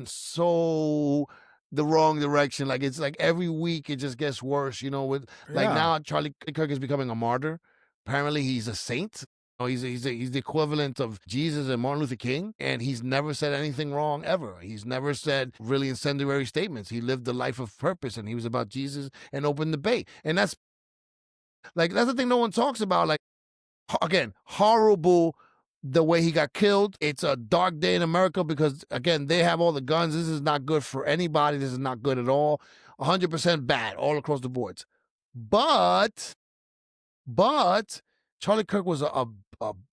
so the wrong direction. Like, it's like every week it just gets worse, you know, with like now Charlie Kirk is becoming a martyr. Apparently he's a saint. You know, he's the equivalent of Jesus and Martin Luther King, and he's never said anything wrong ever. He's never said really incendiary statements. He lived a life of purpose, and he was about Jesus and open debate. And that's the thing no one talks about. Like, again, horrible the way he got killed. It's a dark day in America because, again, they have all the guns. This is not good for anybody. This is not good at all. 100% bad all across the boards. But Charlie Kirk was a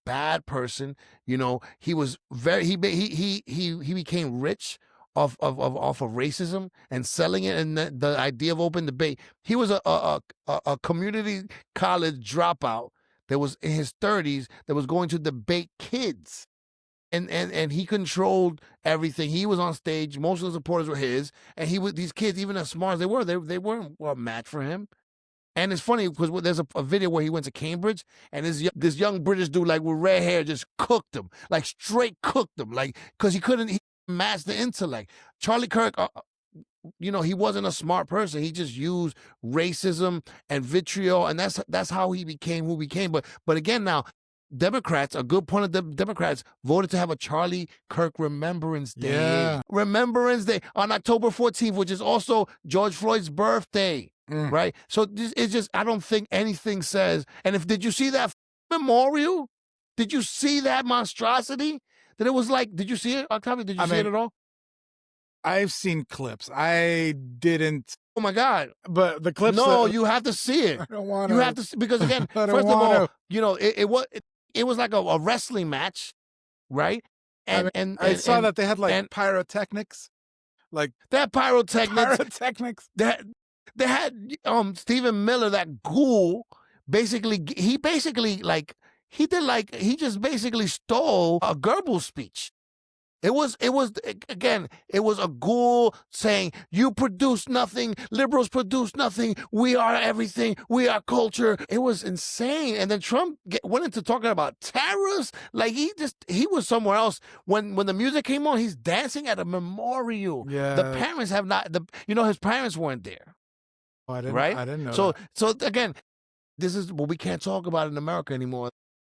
bad person. You know, he was he became rich off of racism and selling it, and the idea of open debate. He was a community college dropout that was in his 30s that was going to debate kids. And he controlled everything. He was on stage. Most of the supporters were his. And these kids, even as smart as they were, they weren't a match for him. And it's funny because there's a video where he went to Cambridge, and this young British dude, like, with red hair, just cooked him, like straight cooked him, like, because he couldn't. match the intellect. Charlie Kirk, you know, he wasn't a smart person. He just used racism and vitriol, and that's how he became who he became. But again, now Democrats, a good point of the Democrats voted to have a Charlie Kirk Remembrance Day. Yeah. Remembrance Day on October 14th, which is also George Floyd's birthday. Right? So it's just, I don't think anything says, and did you see that memorial? Did you see that monstrosity? That it was like, did you see it, Octavio? Did you see it at all? I've seen clips. I didn't. Oh my God. But the clips. No, you have to see it. I don't want to. You have to see, because again, first of all, you know, it was like a wrestling match, right? And I saw that they had like pyrotechnics. Like that pyrotechnics. They had Stephen Miller, that ghoul, he just basically stole a Goebbels speech. It was a ghoul saying, you produce nothing, liberals produce nothing, we are everything, we are culture. It was insane. And then Trump went into talking about tariffs. Like he was somewhere else. When the music came on, he's dancing at a memorial. Yeah. The parents have not, his parents weren't there. Oh, I didn't, right? I didn't know so that. So again, this is what we can't talk about in America anymore.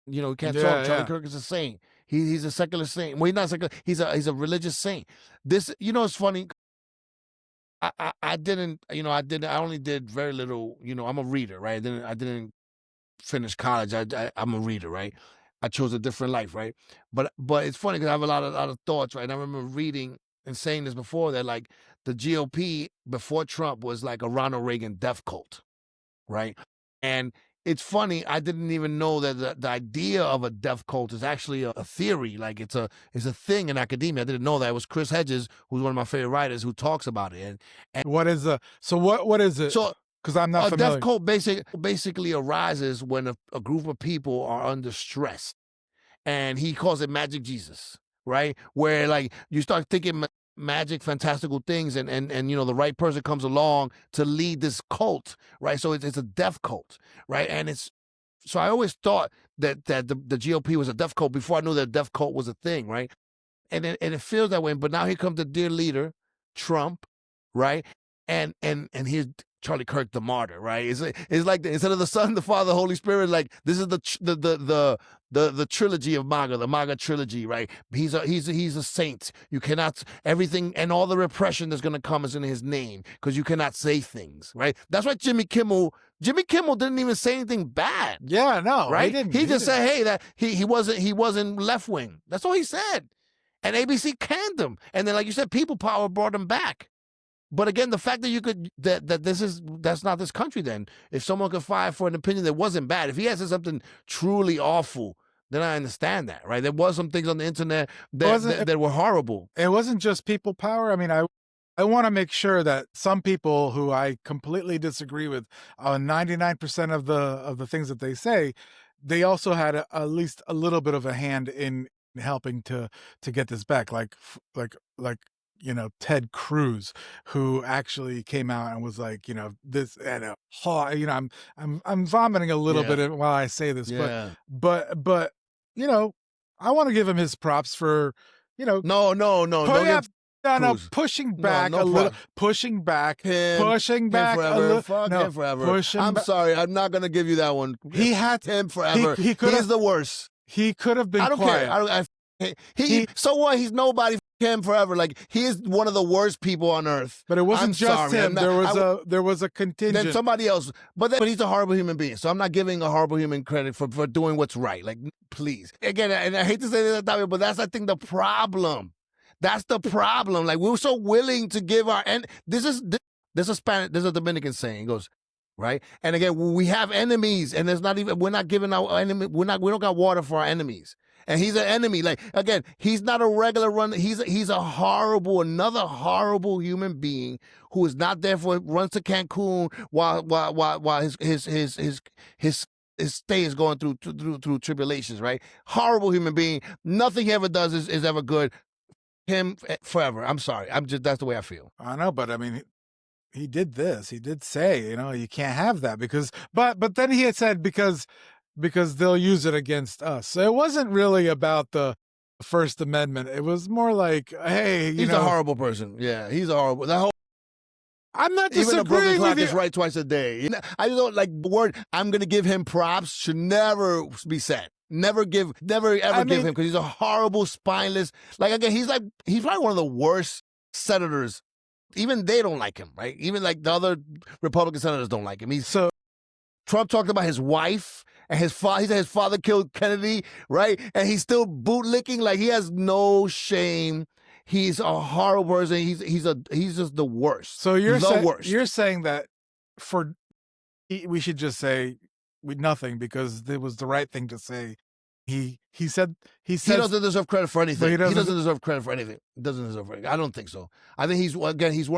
You know, we can't talk. Charlie Kirk is a saint. He's a secular saint. Well, he's not secular. He's a religious saint. This, you know, it's funny. I only did very little. You know, I'm a reader, right? I didn't finish college. I'm a reader, right? I chose a different life, right? But it's funny because I have a lot of thoughts, right? And I remember reading and saying this before, that like the GOP before Trump was like a Ronald Reagan death cult, right? And it's funny, I didn't even know that the idea of a death cult is actually a theory. Like it's a thing in academia. I didn't know that. It was Chris Hedges, who's one of my favorite writers, who talks about it. And what is what is it? So, because I'm not familiar. A death cult basically arises when a group of people are under stress, and he calls it Magic Jesus, right? Where like you start thinking magic, fantastical things, and you know, the right person comes along to lead this cult, right? So it's a death cult, right? And so I always thought that the GOP was a death cult before I knew that death cult was a thing, right? And it feels that way. But now here comes the dear leader, Trump, right? And here's Charlie Kirk, the martyr, right? It's like instead of the Son, the Father, the Holy Spirit, like this is the trilogy of MAGA, the MAGA trilogy, right? He's a saint. You cannot, everything and all the repression that's going to come is in his name, because you cannot say things, right? That's why Jimmy Kimmel didn't even say anything bad. Yeah, no, right? He just said, hey, that he wasn't left wing. That's all he said. And ABC canned him. And then, like you said, people power brought him back. But again, the fact that you could that's not this country. Then, if someone could fire for an opinion that wasn't bad, if he has said something truly awful, then I understand that, right? There was some things on the internet that were horrible. It wasn't just people power. I mean, I want to make sure that some people who I completely disagree with, 99% of the things that they say, they also had at least a little bit of a hand in helping to get this back, like you know, Ted Cruz, who actually came out and was like, you know, this, and you know, I'm vomiting a little bit while I say this, but you know, I want to give him his props for, you know, pushing back a little, pushing back a little. Fuck him forever. I'm sorry, I'm not gonna give you that one. He had him forever. He's the worst. He could have been. I don't quiet. care. So what? He's nobody. Him forever. Like, he is one of the worst people on earth. But it wasn't just him. There was a contingent. Then somebody else. But he's a horrible human being. So I'm not giving a horrible human credit for doing what's right. Like, please. Again, and I hate to say this, but that's, I think, the problem. That's the problem. Like, we were so willing to give our, and there's a Dominican saying, it goes, right? And again, we have enemies, and we're not giving our enemy, we don't got water for our enemies. And he's an enemy. Like, again, he's not a regular runner. He's another horrible human being who is not there runs to Cancun while his stay is going through tribulations, right? Horrible human being. Nothing he ever does is ever good. Him forever. I'm sorry. That's the way I feel. I know, but I mean, he did this. He did say, you know, you can't have that but then he had said because they'll use it against us. So it wasn't really about the First Amendment. It was more like, hey, he's a horrible person. Yeah, he's a horrible. That whole I'm not even the broken disagreeing clock with is you. right twice a day. You know, I don't like the word. I'm gonna give him props. Should never be said. Never ever give him because he's a horrible, spineless. Like again, he's probably one of the worst senators. Even they don't like him, right? Even like the other Republican senators don't like him. Trump talked about his wife and his father. He said his father killed Kennedy, right? And he's still bootlicking. Like he has no shame. He's a horrible person. He's just the worst. So worst. You're saying that we should just say nothing because it was the right thing to say. He said he doesn't deserve credit for anything. He doesn't deserve credit for anything. He doesn't deserve it. I don't think so. I think he's one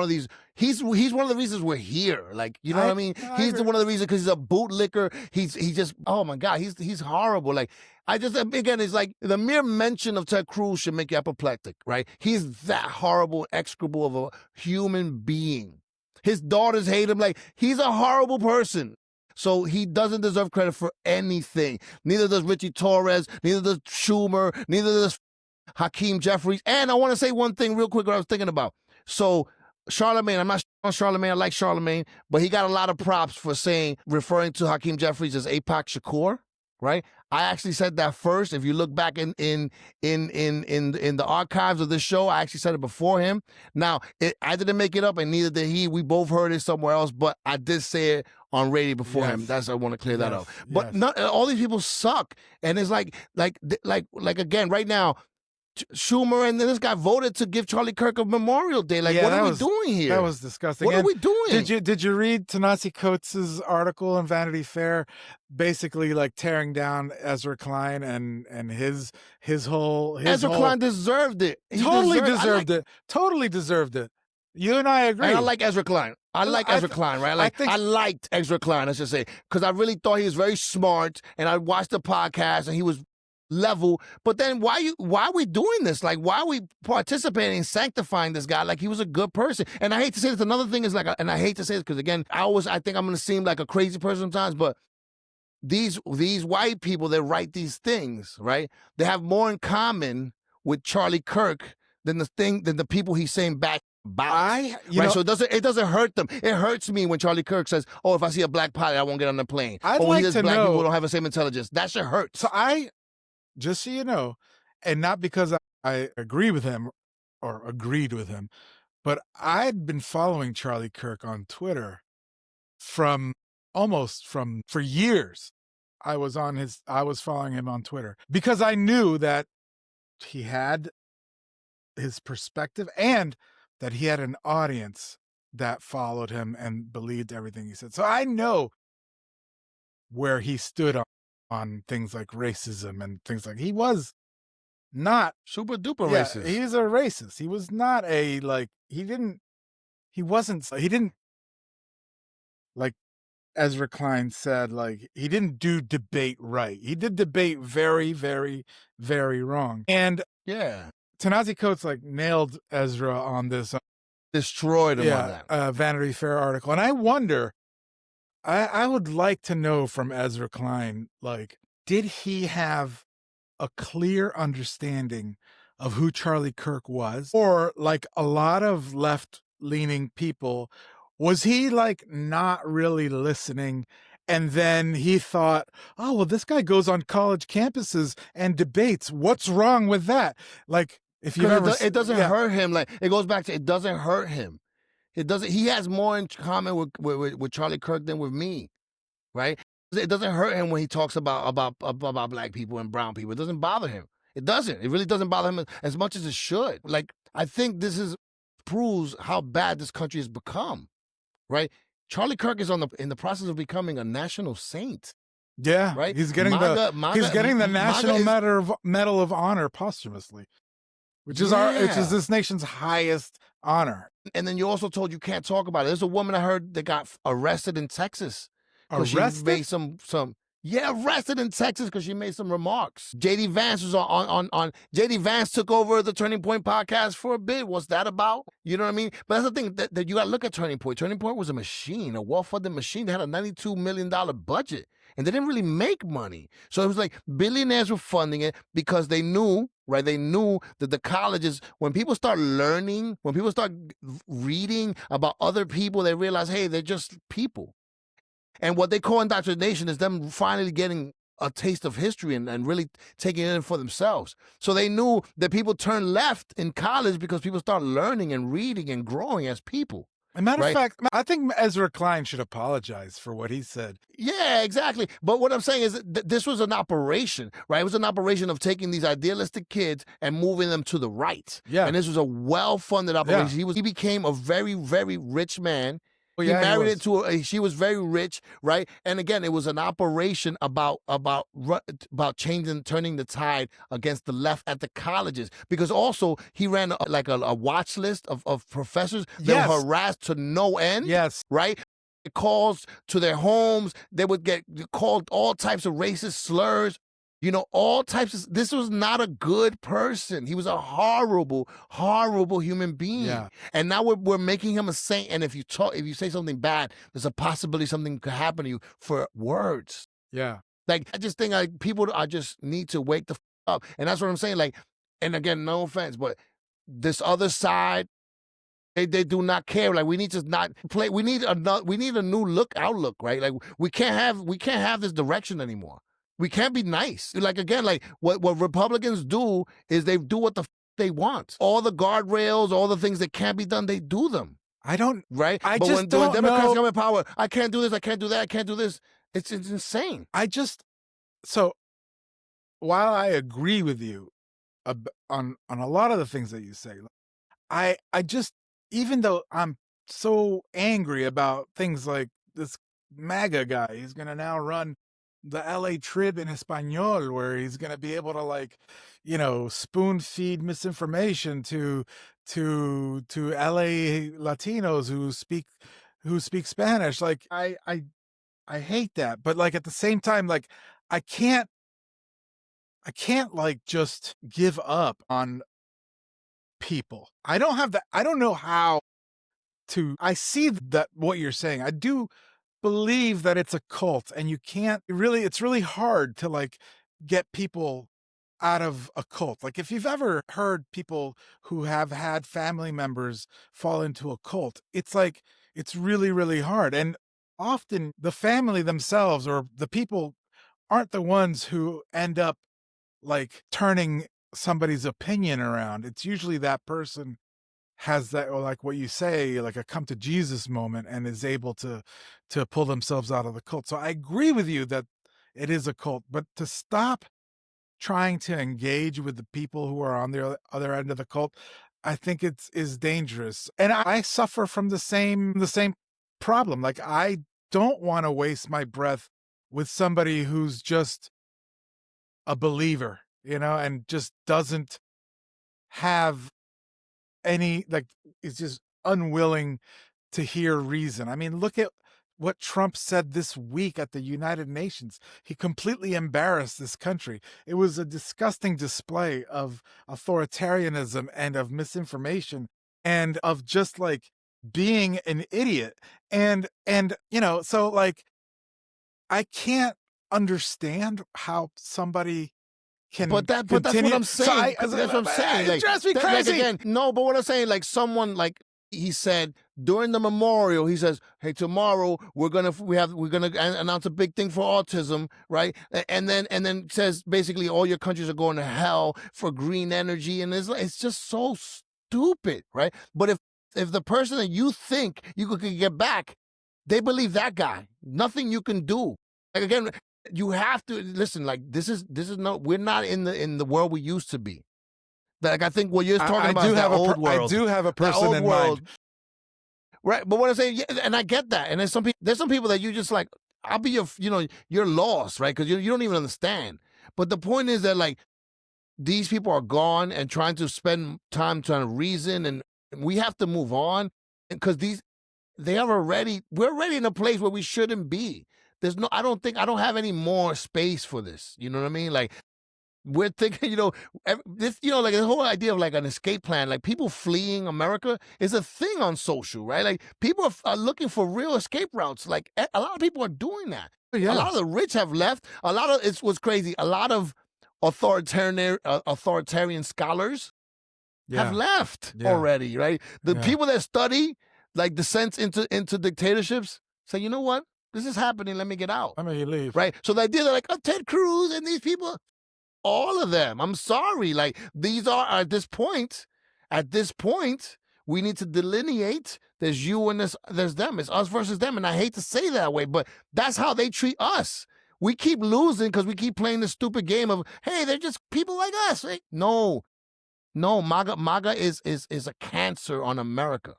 of these. He's one of the reasons we're here. Like you know what I mean? He's one of the reasons because he's a bootlicker. He's just oh my god. He's horrible. Like I just again it's like the mere mention of Ted Cruz should make you apoplectic, right? He's that horrible, execrable of a human being. His daughters hate him. Like he's a horrible person. So he doesn't deserve credit for anything. Neither does Richie Torres, neither does Schumer, neither does Hakeem Jeffries. And I want to say one thing real quick what I was thinking about. So Charlemagne, I'm not on Charlemagne, I like Charlemagne, but he got a lot of props for referring to Hakeem Jeffries as Apak Shakur, right? I actually said that first. If you look back in the archives of this show, I actually said it before him. Now, I didn't make it up, and neither did he. We both heard it somewhere else, but I did say it on radio before him. I want to clear that up. But all these people suck, and it's like again right now. Schumer and this guy voted to give Charlie Kirk a Memorial Day. Like, what are we doing here? That was disgusting. What are we doing? Did you read Ta-Nehisi Coates' article in Vanity Fair, basically like tearing down Ezra Klein and his whole Klein deserved it. Totally deserved it. You and I agree. And I like Ezra Klein. I liked Ezra Klein, I should say, because I really thought he was very smart, and I watched the podcast, and he was level. But then why are we doing this? Like, why are we participating, sanctifying this guy like he was a good person? And I hate to say this, another thing is and I hate to say this because again, I think I'm going to seem like a crazy person sometimes, but these white people that write these things, right? They have more in common with Charlie Kirk than the people he's saying back about. So it doesn't hurt them. It hurts me when Charlie Kirk says, "Oh, if I see a black pilot, I won't get on the plane." Or he says black people don't have the same intelligence. That shit hurts. So just so you know, and not because I agree with him or agreed with him, but I'd been following Charlie Kirk on Twitter for years. I was following him on Twitter because I knew that he had his perspective and that he had an audience that followed him and believed everything he said. So I know where he stood on things like racism and things like he was not super duper racist. He's a racist. He was not he didn't like Ezra Klein said, like he didn't do debate right. He did debate very, very, very wrong. And Ta-Nehisi Coates nailed Ezra on this. Destroyed him on that. Vanity Fair article. And I wonder, I would like to know from Ezra Klein, did he have a clear understanding of who Charlie Kirk was? Or like a lot of left-leaning people, was he not really listening? And then he thought, oh, well, this guy goes on college campuses and debates. What's wrong with that? If you it doesn't hurt him. It goes back to, it doesn't hurt him. It doesn't. He has more in common with Charlie Kirk than with me, right? It doesn't hurt him when he talks about black people and brown people. It doesn't bother him. It doesn't. It really doesn't bother him as much as it should. I think this proves how bad this country has become, right? Charlie Kirk is in the process of becoming a national saint. Yeah, right. He's getting the National Medal of Honor posthumously, which is this nation's highest honor. And then you also told you can't talk about it. There's a woman I heard that got arrested in Texas. Arrested? She made arrested in Texas because she made some remarks. JD Vance was on JD Vance took over the Turning Point podcast for a bit. What's that about? You know what I mean? But that's the thing that you got to look at Turning Point. Turning Point was a machine, a well-funded machine. They had a $92 million budget, and they didn't really make money. So it was like billionaires were funding it because they knew, right? They knew that the colleges, when people start learning, when people start reading about other people, they realize, hey, they're just people. And what they call indoctrination is them finally getting a taste of history and really taking it in for themselves. So they knew that people turn left in college because people start learning and reading and growing as people. As a matter of Right. fact, I think Ezra Klein should apologize for what he said. Yeah, exactly. But what I'm saying is that this was an operation, right? It was an operation of taking these idealistic kids and moving them to the right. Yeah. And this was a well-funded operation. Yeah. He became a very, very rich man. Well, He yeah, married was. into she was very rich, right? And again, it was an operation about changing, turning the tide against the left at the colleges. Because also he ran a watch list of professors that Yes. were harassed to no end. Yes. Right? Calls to their homes. They would get called all types of racist slurs. You know, all types of. This was not a good person. He was a horrible, horrible human being. Yeah. And now we're making him a saint. And if you say something bad, there's a possibility something could happen to you for words. Yeah. Like, I just think people are just need to wake the up. And that's what I'm saying. Like, and again, no offense, but this other side, they do not care. Like, we need to not play. We need a new outlook, right? Like, we can't have this direction anymore. We can't be nice. Like, again, like what Republicans do is they do what they want. All the guardrails, all the things that can't be done, they do them. I don't. Right? I but just when don't Democrats know. come in power, I can't do this, I can't do that, I can't do this. It's insane. So while I agree with you on a lot of the things that you say, I just, even though I'm so angry about things like this MAGA guy, he's going to now run the LA Trib in Espanol, where he's going to be able to, like, you know, spoon feed misinformation to LA Latinos who speak Spanish. Like, I hate that. But, like, at the same time, like, I can't like just give up on people. I don't know how to. I see that what you're saying. I do believe that it's a cult, and you can't really, it's really hard to, like, get people out of a cult. Like, if you've ever heard people who have had family members fall into a cult, it's like, it's really, really hard. And often the family themselves or the people aren't the ones who end up, like, turning somebody's opinion around. It's usually that person has that, or like what you say, like a come to Jesus moment, and is able to pull themselves out of the cult. So I agree with you that it is a cult, but to stop trying to engage with the people who are on the other end of the cult, I think is dangerous. And I suffer from the same problem. Like, I don't want to waste my breath with somebody who's just a believer, you know, and just doesn't have any, like, is just unwilling to hear reason. I mean, look at what Trump said this week at the United Nations. He completely embarrassed this country. It was a disgusting display of authoritarianism and of misinformation and of just, like, being an idiot. And you know, so, like, I can't understand how somebody can. But that's what I'm saying. That's what I'm saying. It drives me Like, crazy. again, no, but what I'm saying, like, someone, like, he said during the memorial, he says, "Hey, tomorrow we're gonna announce a big thing for autism, right?" And then says basically all your countries are going to hell for green energy, and it's just so stupid, right? But if the person that you think you could get back, they believe that guy, nothing you can do. Like, again, you have to listen. Like, this is no. We're not in the world we used to be. Like, I think what you're talking about is that old world. I do have a person in mind. Right, but what I'm saying, yeah, and I get that. And there's some people that you just like, I'll be you're lost, right? Because you don't even understand. But the point is that, like, these people are gone and trying to spend time trying to reason, and we have to move on because we're already in a place where we shouldn't be. I don't have any more space for this. You know what I mean? Like, we're thinking, like the whole idea of like an escape plan, like people fleeing America is a thing on social, right? Like, people are looking for real escape routes. Like, a lot of people are doing that. Yeah. A lot of the rich have left. It's what's crazy. A lot of authoritarian scholars have left already, right? The people that study like descents into dictatorships say, you know what? This is happening. Let me get out. I mean, you leave. Right? So the idea that like, Ted Cruz and these people, all of them, I'm sorry. Like these are at this point, we need to delineate. There's you and there's them. It's us versus them. And I hate to say that way, but that's how they treat us. We keep losing because we keep playing this stupid game of, hey, they're just people like us. Right? No, MAGA is a cancer on America.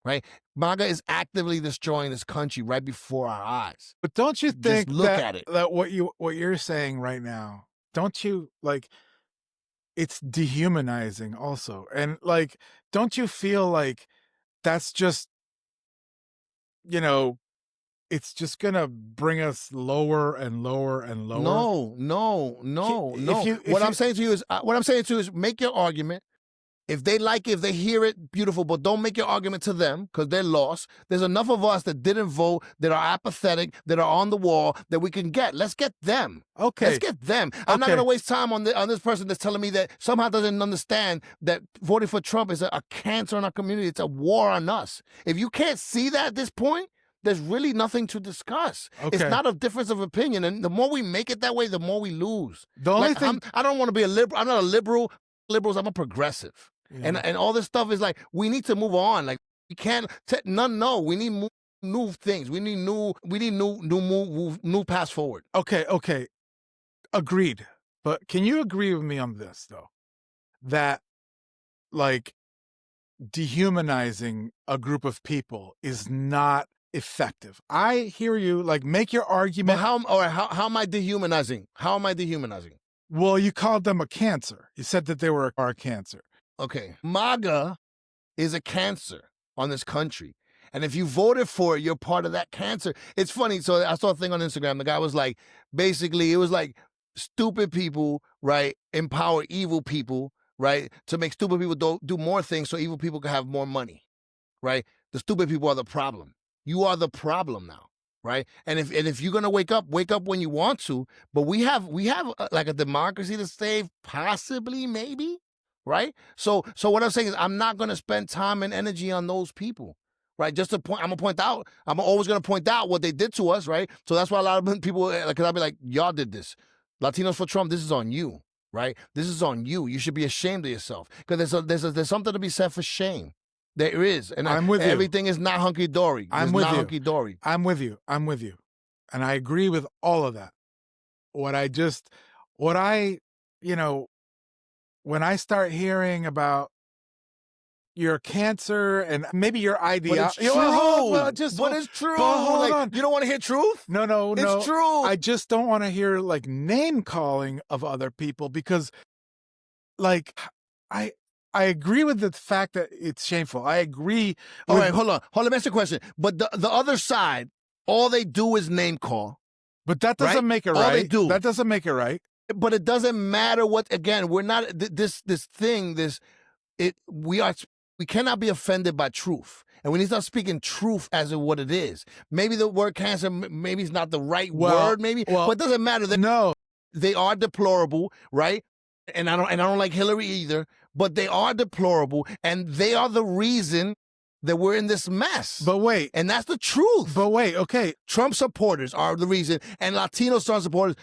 Right? MAGA is actively destroying this country right before our eyes. But don't you think just look at it. That what you're saying right now, don't you like it's dehumanizing also? And like, don't you feel like that's just, you know, it's just gonna bring us lower and lower and lower? No. What I'm saying to you is make your argument. If they like it, if they hear it, beautiful, but don't make your argument to them because they're lost. There's enough of us that didn't vote, that are apathetic, that are on the wall, that we can get. Let's get them. Okay. Let's get them. I'm not going to waste time on this person that's telling me that somehow doesn't understand that voting for Trump is a cancer in our community. It's a war on us. If you can't see that at this point, there's really nothing to discuss. Okay. It's not a difference of opinion. And the more we make it that way, the more we lose. The only thing I don't want to be a liberal. I'm not a liberal. Liberals, I'm a progressive. Yeah. And all this stuff is like, we need to move on. Like, we can't, we need new things. We need new paths forward. Okay. Agreed. But can you agree with me on this, though? That, like, dehumanizing a group of people is not effective. I hear you, like, make your argument. But how am I dehumanizing? How am I dehumanizing? Well, you called them a cancer. You said that they were a cancer. Okay, MAGA is a cancer on this country. And if you voted for it, you're part of that cancer. It's funny. So I saw a thing on Instagram. The guy was like, basically, it was like stupid people, right, empower evil people, right, to make stupid people do more things so evil people can have more money, right? The stupid people are the problem. You are the problem now, right? And if you're going to wake up when you want to. But we have like a democracy to save, possibly, maybe. Right? So what I'm saying is I'm not going to spend time and energy on those people, right? Just to point, I'm always going to point out what they did to us, right? So that's why a lot of people, because I'll be like, y'all did this. Latinos for Trump, this is on you, right? This is on you. You should be ashamed of yourself because there's something to be said for shame. There is. And I'm with you. Everything is not hunky-dory. I'm with you. Hunky-dory. I'm with you. And I agree with all of that. When I start hearing about your cancer and maybe your ideology. But it's true. But it's true. Hold on. You don't want to hear truth? No. It's true. I just don't want to hear like name calling of other people because like I agree with the fact that it's shameful. I agree. All right, hold on. Let me ask you a question. But the other side, all they do is name call. But that doesn't make it right. All they do. That doesn't make it right. But it doesn't matter what. Again, we're not we cannot be offended by truth, and we need to start speaking truth as in what it is. Maybe the word cancer, maybe it's not the right word, maybe, but it doesn't matter. They are deplorable, right? And I don't like Hillary either, but they are deplorable, and they are the reason that we're in this mess. But wait. And that's the truth. But wait, okay. Trump supporters are the reason, and Latino Trump supporters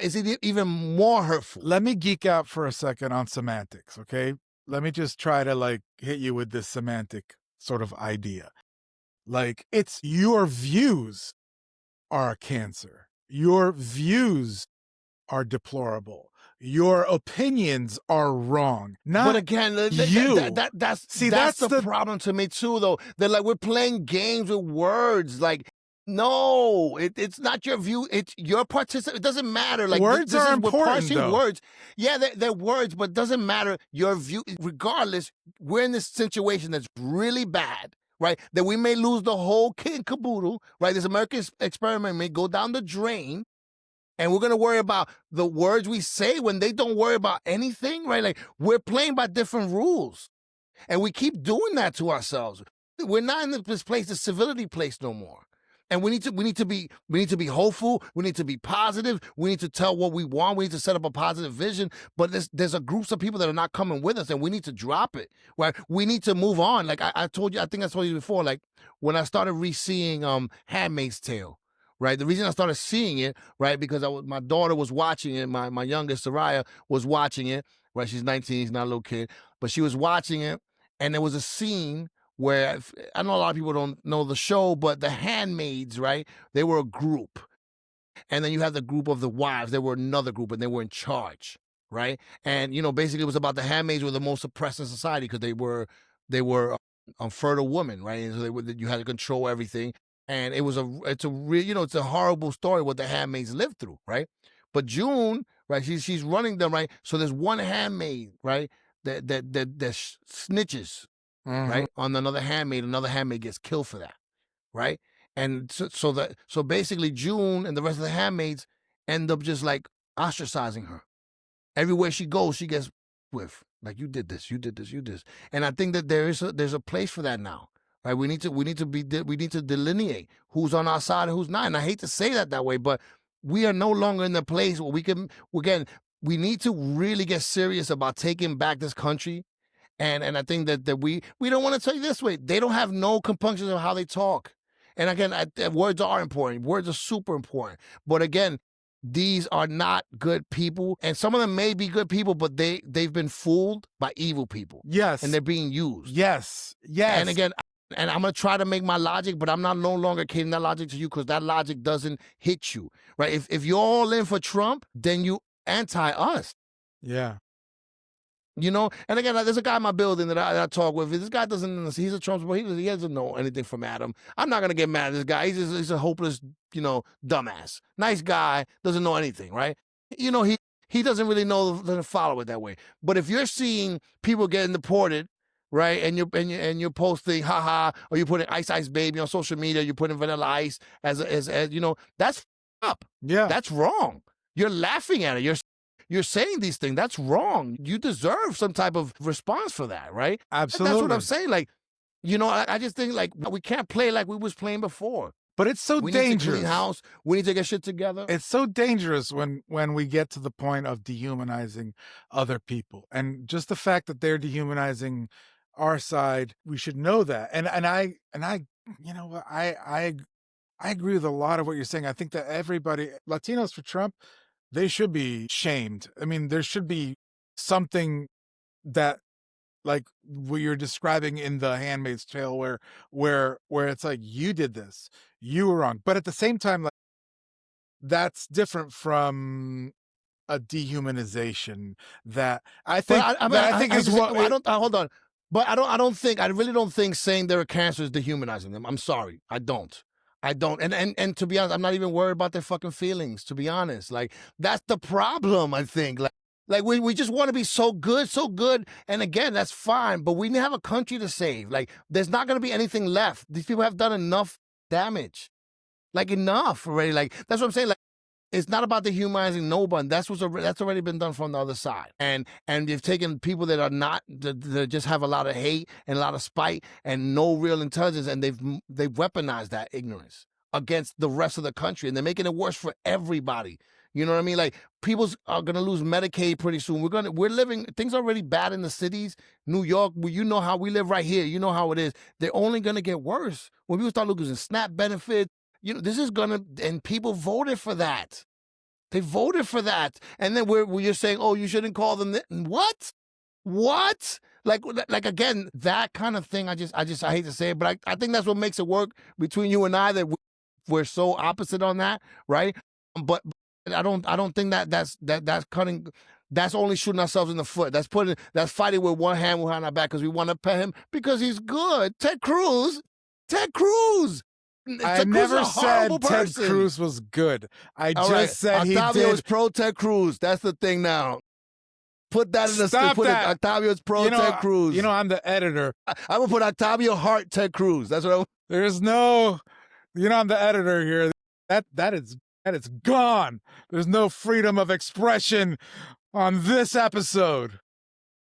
is even more hurtful. Let me geek out for a second on semantics, okay? Let me just try to, like, hit you with this semantic sort of idea. Like, it's your views are a cancer. Your views are deplorable. Your opinions are wrong. But again, that's the problem to me too, though. They're like, we're playing games with words. Like, no, it's not your view. It's your participation. It doesn't matter. Like, words are important, though. Words. Yeah, they're words, but it doesn't matter your view. Regardless, we're in this situation that's really bad, right? That we may lose the whole kit and caboodle, right? This American experiment may go down the drain. And we're going to worry about the words we say when they don't worry about anything, right? Like, we're playing by different rules. And we keep doing that to ourselves. We're not in this place, the civility place no more. And we need to be hopeful. We need to be positive. We need to tell what we want. We need to set up a positive vision. But there's a groups of people that are not coming with us, and we need to drop it. Right? We need to move on. Like I told you, I think I told you before. Like when I started re-seeing *Handmaid's Tale*. Right. The reason I started seeing it, right, because my daughter was watching it. My youngest Soraya was watching it. Right. She's 19. She's not a little kid, but she was watching it, and there was a scene where I know a lot of people don't know the show, but the handmaids, right? They were a group. And then you have the group of the wives. They were another group, and they were in charge, right? And, basically it was about the handmaids were the most oppressed in society because they were fertile women, right? And so you had to control everything. And it's a horrible story what the handmaids lived through, right? But June, right? She's running them, right? So there's one handmaid, right? That snitches, right, on another handmaid gets killed for that, right? And so basically June and the rest of the handmaids end up just like ostracizing her. Everywhere she goes, she gets with like, you did this. And I think that there's a place for that now, right? We need to delineate who's on our side and who's not. And I hate to say that way, but we are no longer in the place where we need to really get serious about taking back this country. And I think that we don't want to tell you this way. They don't have no compunctions of how they talk. And again, words are important. Words are super important. But again, these are not good people. And some of them may be good people, but they've been fooled by evil people. Yes. And they're being used. Yes. And again, and I'm going to try to make my logic, but I'm no longer cating that logic to you because that logic doesn't hit you, right? If you're all in for Trump, then you anti-us. Yeah. And again, there's a guy in my building that I talk with. This guy he's a Trump supporter. He doesn't know anything from Adam. I'm not going to get mad at this guy. He's a hopeless, dumbass. Nice guy, doesn't know anything, right? He doesn't really doesn't follow it that way. But if you're seeing people getting deported, right, and you're posting, haha, or you're putting Ice Baby on social media, you're putting Vanilla Ice as that's up. Yeah. That's wrong. You're laughing at it. You're saying these things. That's wrong. You deserve some type of response for that, right? Absolutely. That's what I'm saying. Like, I just think like we can't play like we was playing before. But it's so we dangerous. Need to clean house. We need to get shit together. It's so dangerous when we get to the point of dehumanizing other people, and just the fact that they're dehumanizing our side. We should know that. And I agree with a lot of what you're saying. I think that everybody, Latinos for Trump, they should be shamed. I mean, there should be something that, like what you're describing in The Handmaid's Tale, where it's like, you did this, you were wrong. But at the same time, like, that's different from a dehumanization that I think hold on. But I really don't think saying they're a cancer is dehumanizing them. I'm sorry. I don't. And to be honest, I'm not even worried about their fucking feelings, to be honest. Like, that's the problem, I think. Like we just want to be so good. And again, that's fine, but we have a country to save. Like, there's not going to be anything left. These people have done enough damage. Like, enough already. Like, that's what I'm saying. Like, it's not about dehumanizing nobody. That's already been done from the other side. And you've taken people that are not, that just have a lot of hate and a lot of spite and no real intelligence, and they've weaponized that ignorance against the rest of the country, and they're making it worse for everybody. You know what I mean? Like, people are gonna lose Medicaid pretty soon. We're living, things are already bad in the cities. New York, you know how we live right here. You know how it is. They're only gonna get worse when people start losing SNAP benefits. This is and people voted for that. They voted for that. And then you're saying, oh, you shouldn't call them what? Like again, that kind of thing, I hate to say it, but I think that's what makes it work between you and I, that we're so opposite on that, right? But I don't think that's cutting. That's only shooting ourselves in the foot. That's fighting with one hand behind our back because we want to pay him because he's good. Ted Cruz. I never said Ted Cruz was good. I just said Octavio is pro Ted Cruz. That's the thing now. Put that in the Stop that. Octavio is pro Ted Cruz. I'm the editor. I'm gonna put Octavio Heart Ted Cruz. That's what There's no, I'm the editor here. That is gone. There's no freedom of expression on this episode.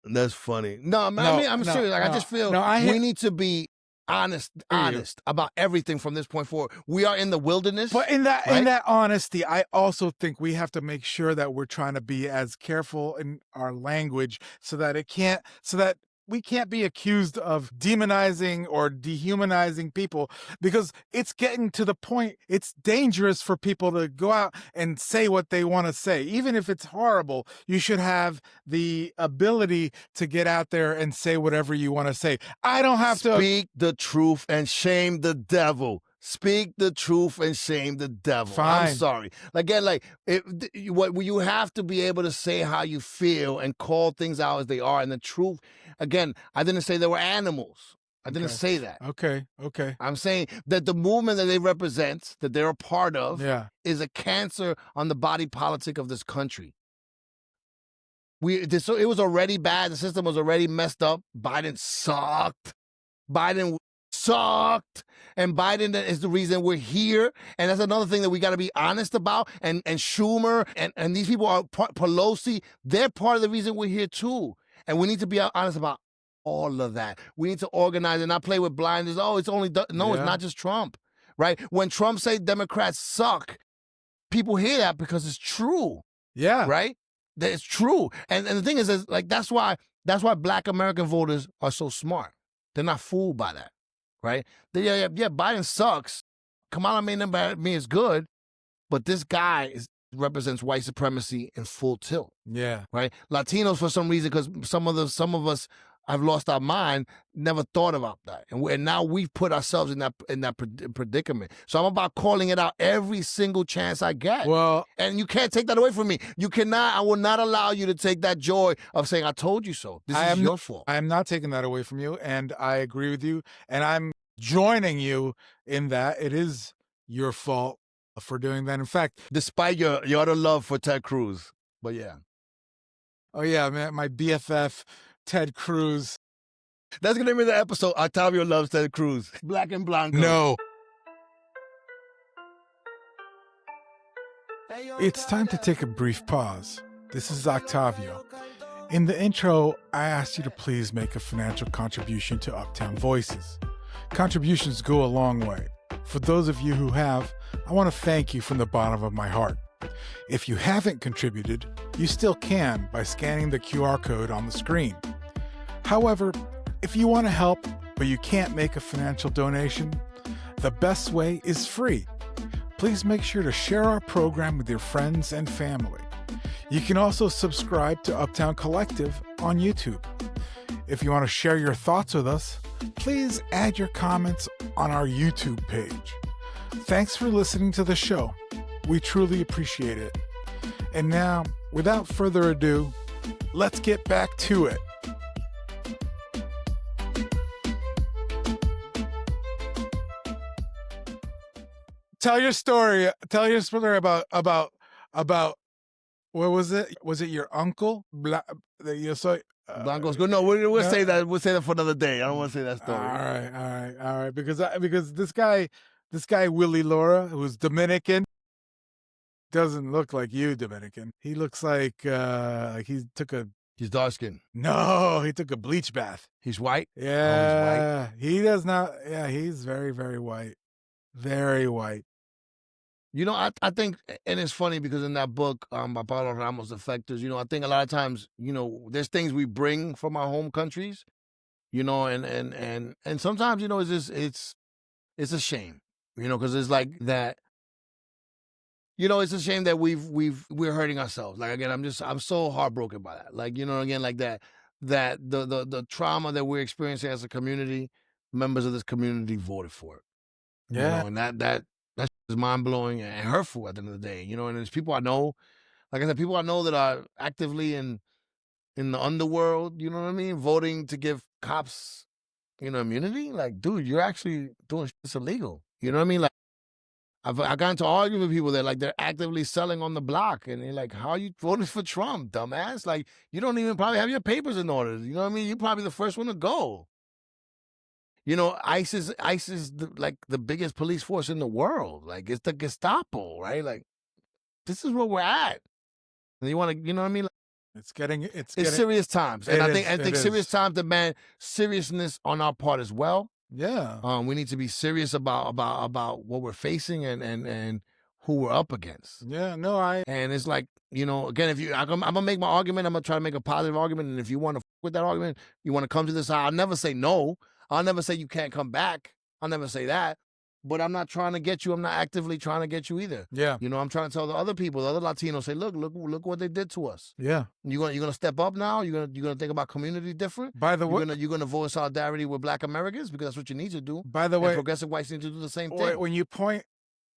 That's funny. No, I'm serious. Like, I just feel we need to be honest about everything from this point forward. We are in the wilderness. But in that right? in that honesty, I also think we have to make sure that we're trying to be as careful in our language so that we can't be accused of demonizing or dehumanizing people, because it's getting to the point it's dangerous for people to go out and say what they want to say. Even if it's horrible, you should have the ability to get out there and say whatever you want to say. I don't have to Speak the truth and shame the devil. Speak the truth and shame the devil. Fine. I'm sorry. Again, what you have to be able to say how you feel and call things out as they are. And the truth, again, I didn't say they were animals. I didn't say that. Okay. I'm saying that the movement that they represent, that they're a part of, Yeah. is a cancer on the body politic of this country. So it was already bad. The system was already messed up. Biden sucked. And Biden is the reason we're here. And that's another thing that we got to be honest about. And Schumer and these people are Pelosi. They're part of the reason we're here too. And we need to be honest about all of that. We need to organize and not play with blinders. Oh, it's only it's not just Trump, right? When Trump say Democrats suck, people hear that because it's true. Yeah. Right? That it's true. And the thing is like that's why Black American voters are so smart. They're not fooled by that. Right? Yeah, Biden sucks. Kamala may never me is good, but this guy represents white supremacy in full tilt. Yeah. Right? Latinos, for some reason, because some of us have lost our mind, never thought about that. And now we've put ourselves in that predicament. So I'm about calling it out every single chance I get. Well, and you can't take that away from me. I will not allow you to take that joy of saying, I told you so. This is your fault. I am not taking that away from you, and I agree with you, and I'm joining you in that. It is your fault for doing that. In fact, despite your utter love for Ted Cruz. But yeah. Oh yeah, man, my BFF, Ted Cruz. That's gonna be the episode. Octavio loves Ted Cruz. Black and Blanco. No. It's time to take a brief pause. This is Octavio. In the intro, I asked you to please make a financial contribution to Uptown Voices. Contributions go a long way. For those of you who have, I want to thank you from the bottom of my heart. If you haven't contributed, you still can by scanning the QR code on the screen. However, if you want to help, but you can't make a financial donation, the best way is free. Please make sure to share our program with your friends and family. You can also subscribe to Uptown Collective on YouTube. If you want to share your thoughts with us, please add your comments on our YouTube page. Thanks for listening to the show. We truly appreciate it. And now, without further ado, let's get back to it. Tell your story about what was it? Was it your uncle? Blanco's good. No, we'll say that. We'll say that for another day. I don't want to say that story. All right. Because this guy Willie Laura, who's Dominican, doesn't look like you, Dominican. He looks like he took a. He's dark skinned. No, he took a bleach bath. He's white. Yeah, he does not. Yeah, he's very, very white. Very white. You know, I think, and it's funny because in that book, Pablo Ramos Effectors, you know, I think a lot of times, you know, there's things we bring from our home countries, you know, and sometimes, you know, it's a shame, you know, because it's like that, you know, it's a shame that we're hurting ourselves. Like, again, I'm so heartbroken by that. Like, you know, again, like that the trauma that we're experiencing as a community, members of this community voted for it. Yeah. You know, and that is mind-blowing and hurtful at the end of the day, you know, and there's people I know, like I said, people I know that are actively in the underworld, you know what I mean, voting to give cops, you know, immunity. Like, dude, you're actually doing shit that's illegal. You know what I mean? Like, I got into arguing with people that, like, they're actively selling on the block, and they're like, how are you voting for Trump, dumbass? Like, you don't even probably have your papers in order. You know what I mean? You're probably the first one to go. You know, ICE is the biggest police force in the world. Like, it's the Gestapo, right? Like, this is where we're at. And you want to, you know what I mean? Like, it's getting serious times, and I think serious times demand seriousness on our part as well. Yeah. We need to be serious about what we're facing and who we're up against. Yeah. No, I. And it's like, again, if I'm gonna make my argument, I'm gonna try to make a positive argument. And if you want to with that argument, you want to come to this side, I'll never say no. I'll never say you can't come back. I'll never say that. But I'm not trying to get you. I'm not actively trying to get you either. Yeah. I'm trying to tell the other people, the other Latinos, say, look what they did to us. Yeah. You're gonna step up now. You're gonna think about community different. By the way, you're gonna vote in solidarity with Black Americans because that's what you need to do. By the way, progressive whites need to do the same thing. When you point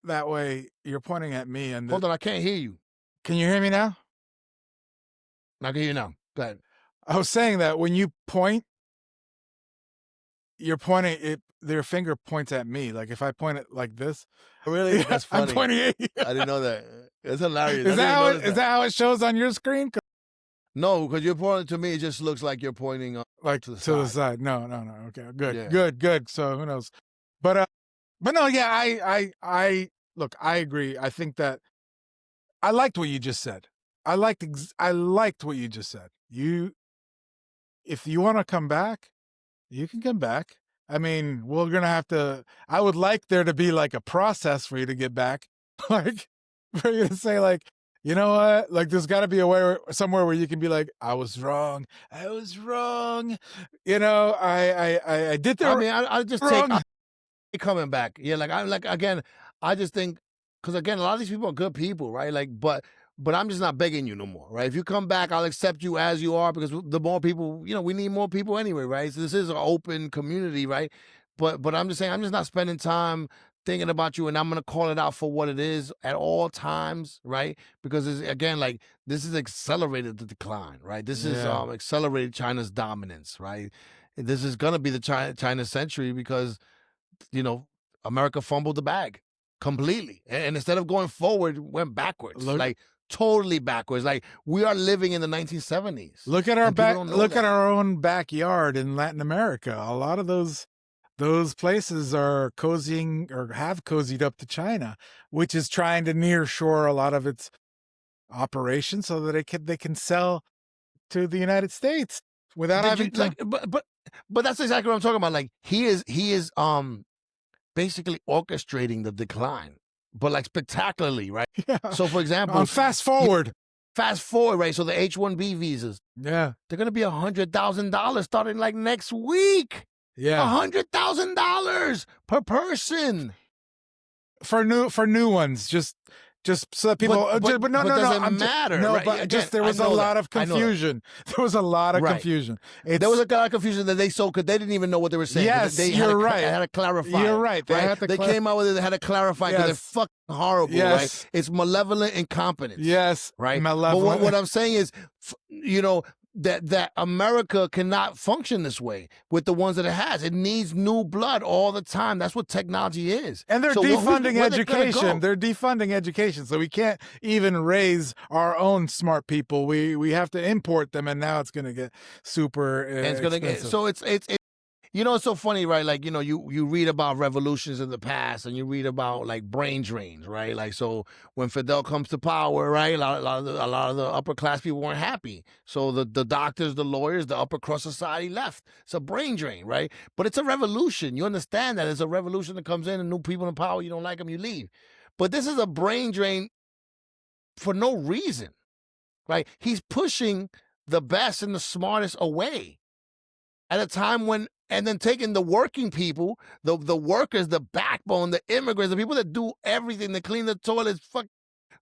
that way, you're pointing at me. And hold on, I can't hear you. Can you hear me now? I can hear you now. Go ahead. I was saying that when you point, you're pointing it. Their finger points at me. Like if I point it like this, really, that's funny. I'm pointing at you. I didn't know that. It's hilarious. Is that how it shows on your screen? No, because you're pointing to me. It just looks like you're pointing like to the side. No. Okay, good. So who knows? But no, yeah. I look. I agree. I think that I liked what you just said. I liked what you just said. If you want to come back, you can come back. I mean, we're going to have to, I would like there to be like a process for you to get back. Like, for you to say like, you know what? Like, there's got to be a way somewhere where you can be like, I was wrong. I did the I mean, I just wrong. Take coming back. Yeah. Again, I just think, because again, a lot of these people are good people, right? Like, but I'm just not begging you no more, right? If you come back, I'll accept you as you are because the more people, we need more people anyway, right? So this is an open community, right? But I'm just saying, I'm just not spending time thinking about you, and I'm gonna call it out for what it is at all times, right? Because again, like this is accelerated the decline, right? This is accelerated China's dominance, right? This is gonna be the China century because America fumbled the bag completely, and instead of going forward, went backwards. Like totally backwards. Like we are living in the 1970s. Look at our at our own backyard in Latin America. A lot of those places are cozying or have cozied up to China, which is trying to nearshore a lot of its operations so that they can sell to the United States without having to. But that's exactly what I'm talking about. Like he is basically orchestrating the decline, but like spectacularly, right? Yeah. So for example, fast forward, right? So the H-1B visas, they're gonna be $100,000 starting like next week. Yeah, $100,000 per person for new ones. Just so that people, but no, doesn't matter. No, right? but again, there was a lot of confusion. There was a lot of confusion. There was a lot of confusion that they sold because they didn't even know what they were saying. Yes, you're right. They had to clarify. You're right. They came out with it. They had to clarify because they're fucking horrible. Yes. Right? It's malevolent incompetence. Yes, right. Malevolent. But what I'm saying is, that America cannot function this way with the ones that it has. It needs new blood all the time. That's what technology is. And they're defunding education. They're defunding education. So we can't even raise our own smart people. We have to import them, and now it's going to get super expensive. So it's it's so funny, right? Like, you read about revolutions in the past and you read about like brain drains, right? Like, so when Fidel comes to power, right? A lot of the upper class people weren't happy. So the doctors, the lawyers, the upper crust society left. It's a brain drain, right? But it's a revolution. You understand that it's a revolution that comes in and new people in power. You don't like them, you leave. But this is a brain drain for no reason, right? He's pushing the best and the smartest away at a time when, and then taking the working people, the workers, the backbone, the immigrants, the people that do everything, that clean the toilets,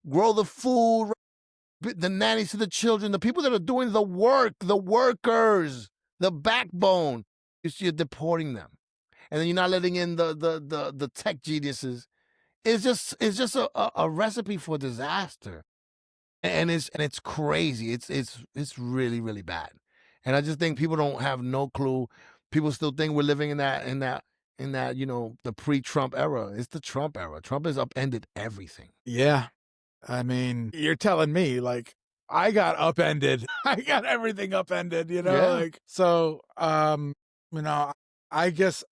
grow the food, the nannies to the children, the people that are doing the work, the workers, the backbone. You're deporting them, and then you're not letting in the tech geniuses. It's just a recipe for disaster, and it's crazy. It's really, really bad, and I just think people don't have no clue. People still think we're living in that, the pre-Trump era. It's the Trump era. Trump has upended everything. Yeah. I mean, you're telling me like I got upended. I got everything upended, like, so, I guess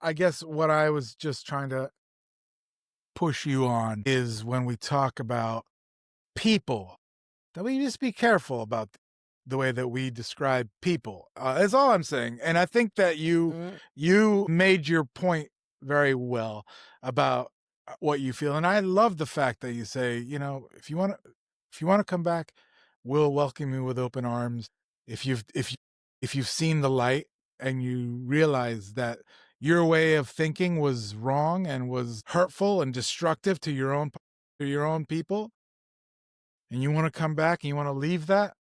what I was just trying to push you on is when we talk about people, that we just be careful about the way that we describe people. Is all I'm saying. And I think that Mhm. you made your point very well about what you feel. And I love the fact that you say, if you want to come back, we'll welcome you with open arms. If you've seen the light and you realize that your way of thinking was wrong and was hurtful and destructive to your own people, and you want to come back and you want to leave that,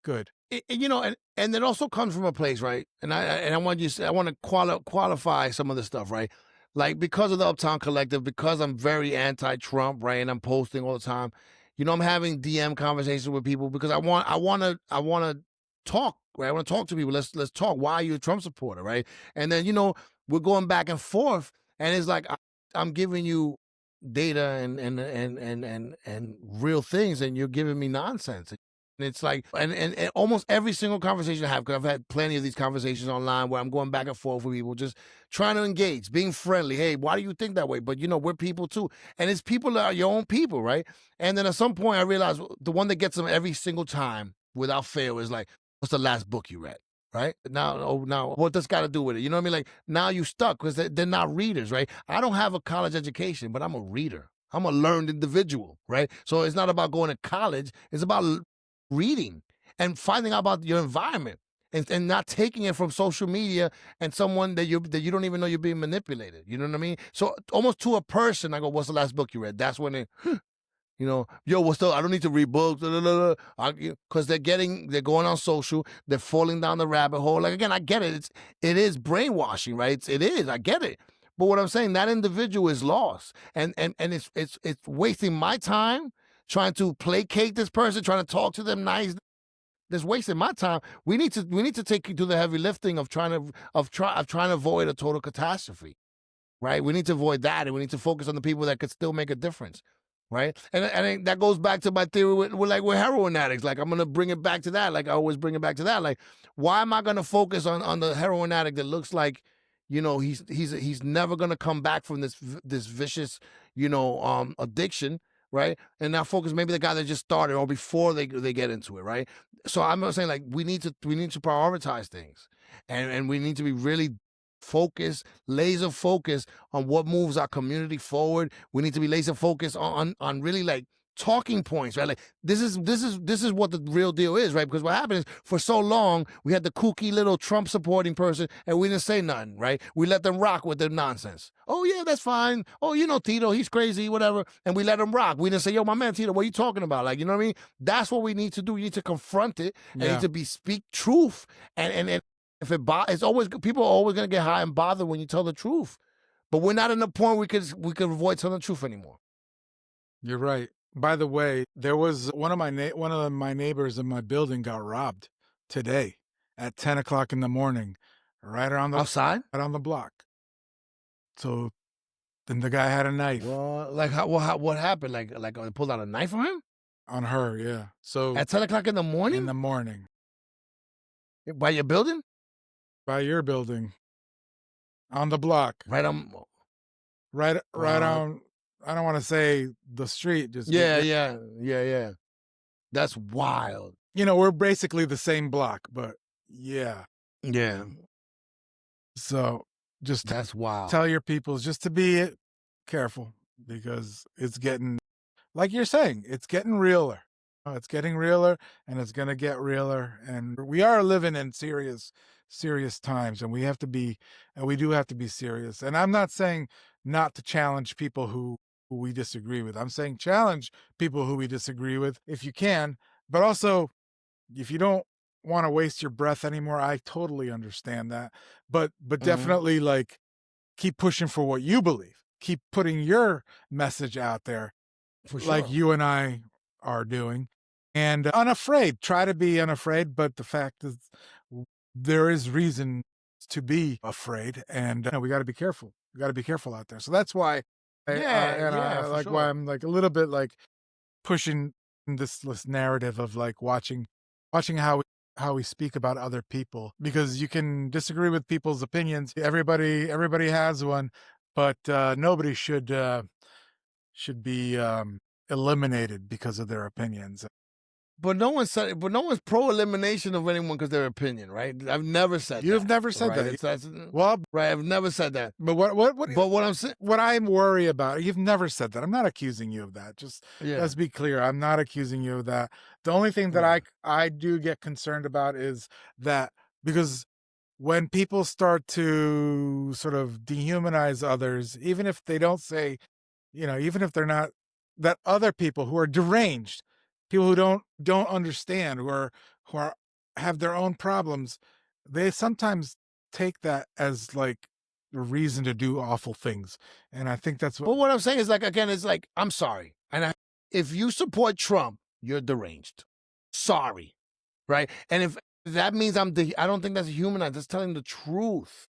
good. And it also comes from a place, right? And I want you to say, I want to qualify some of the stuff, right? Like because of the Uptown Collective, because I'm very anti-Trump, right? And I'm posting all the time. I'm having DM conversations with people because I want to talk, right? I want to talk to people. Let's talk. Why are you a Trump supporter, right? And then we're going back and forth, and it's like I'm giving you data and real things, and you're giving me nonsense. And it's like, and almost every single conversation I have, because I've had plenty of these conversations online where I'm going back and forth with people, just trying to engage, being friendly. Hey, why do you think that way? But we're people too. And it's people that are your own people, right? And then at some point I realized the one that gets them every single time without fail is like, what's the last book you read? Right now, what does got to do with it? You know what I mean? Like now you stuck because they're not readers, right? I don't have a college education, but I'm a reader. I'm a learned individual, right? So it's not about going to college. It's about reading and finding out about your environment and not taking it from social media and someone that you don't even know you're being manipulated. You know what I mean? So almost to a person, I go, "What's the last book you read?" That's when they, yo, what's the? I don't need to read books, because they're going on social, they're falling down the rabbit hole. Like again, I get it. It is brainwashing, right? It is. I get it. But what I'm saying, that individual is lost, and it's wasting my time trying to placate this person, trying to talk to them nice. That's wasting my time. We need to take you to the heavy lifting of trying to avoid a total catastrophe, right? We need to avoid that, and we need to focus on the people that could still make a difference, right? And that goes back to my theory with heroin addicts. Like I'm gonna bring it back to that. Like I always bring it back to that. Like why am I gonna focus on the heroin addict that looks like he's never gonna come back from this vicious addiction, right? And now focus maybe the guy that just started or before they get into it, right? So I'm not saying like we need to prioritize things, and we need to be really focused, laser focused on what moves our community forward. We need to be laser focused on really like talking points, right? Like this is what the real deal is, right? Because what happened is for so long we had the kooky little Trump supporting person and we didn't say nothing, right? We let them rock with their nonsense. Oh yeah, that's fine. Oh, Tito, he's crazy, whatever. And we let him rock. We didn't say, yo, my man Tito, what are you talking about? Like, you know what I mean? That's what we need to do. You need to confront it and you Yeah. need to speak truth. And if it's always, people are always gonna get high and bothered when you tell the truth. But we're not in the point we could avoid telling the truth anymore. You're right. By the way, there was one of my neighbors in my building got robbed today at 10 o'clock in the morning, Outside? right on the block. So then the guy had a knife Well, like what happened? Like they pulled out a knife on him on her. Yeah. So at 10 o'clock in the in morning the morning by your building, by your building on the block, right on. right Uh, on. I don't want to say the street. Just yeah, yeah, yeah, yeah. That's wild. we're basically the same block, but yeah. Yeah, So just that's wild. tell your peoples just to be careful because it's getting, like you're saying, it's getting realer. It's getting realer and it's going to get realer. And we are living in serious times and we do have to be serious. And I'm not saying not to challenge people who we disagree with. I'm saying challenge people who we disagree with if you can, but also if you don't want to waste your breath anymore, I totally understand that. But Mhm. definitely like keep pushing for what you believe. Keep putting your message out there For like sure. you and I are doing. And unafraid, try to be unafraid, but the fact is there is reason to be afraid and we got to be careful. We got to be careful out there. So that's why Yeah, I yeah, for like why sure. I'm like a little bit like pushing this narrative of like watching how we speak about other people because you can disagree with people's opinions. Everybody has one, but nobody should be eliminated because of their opinions. But no one said. But no one's pro elimination of anyone because their opinion, right? I've never said. You've that, never said right? that. Well, right. I've never said that. But what? But what I'm saying, what I'm worried about, you've never said that. I'm not accusing you of that. Just let's be clear. I'm not accusing you of that. The only thing that I do get concerned about is that because when people start to sort of dehumanize others, even if they don't say, even if they're not, that other people who are deranged, people who don't understand, who are have their own problems, they sometimes take that as like a reason to do awful things. And I think that's what. But what I'm saying is like, again, it's like, I'm sorry. And if you support Trump, you're deranged. Sorry. Right. And if that means I don't think that's humanized. That's telling the truth.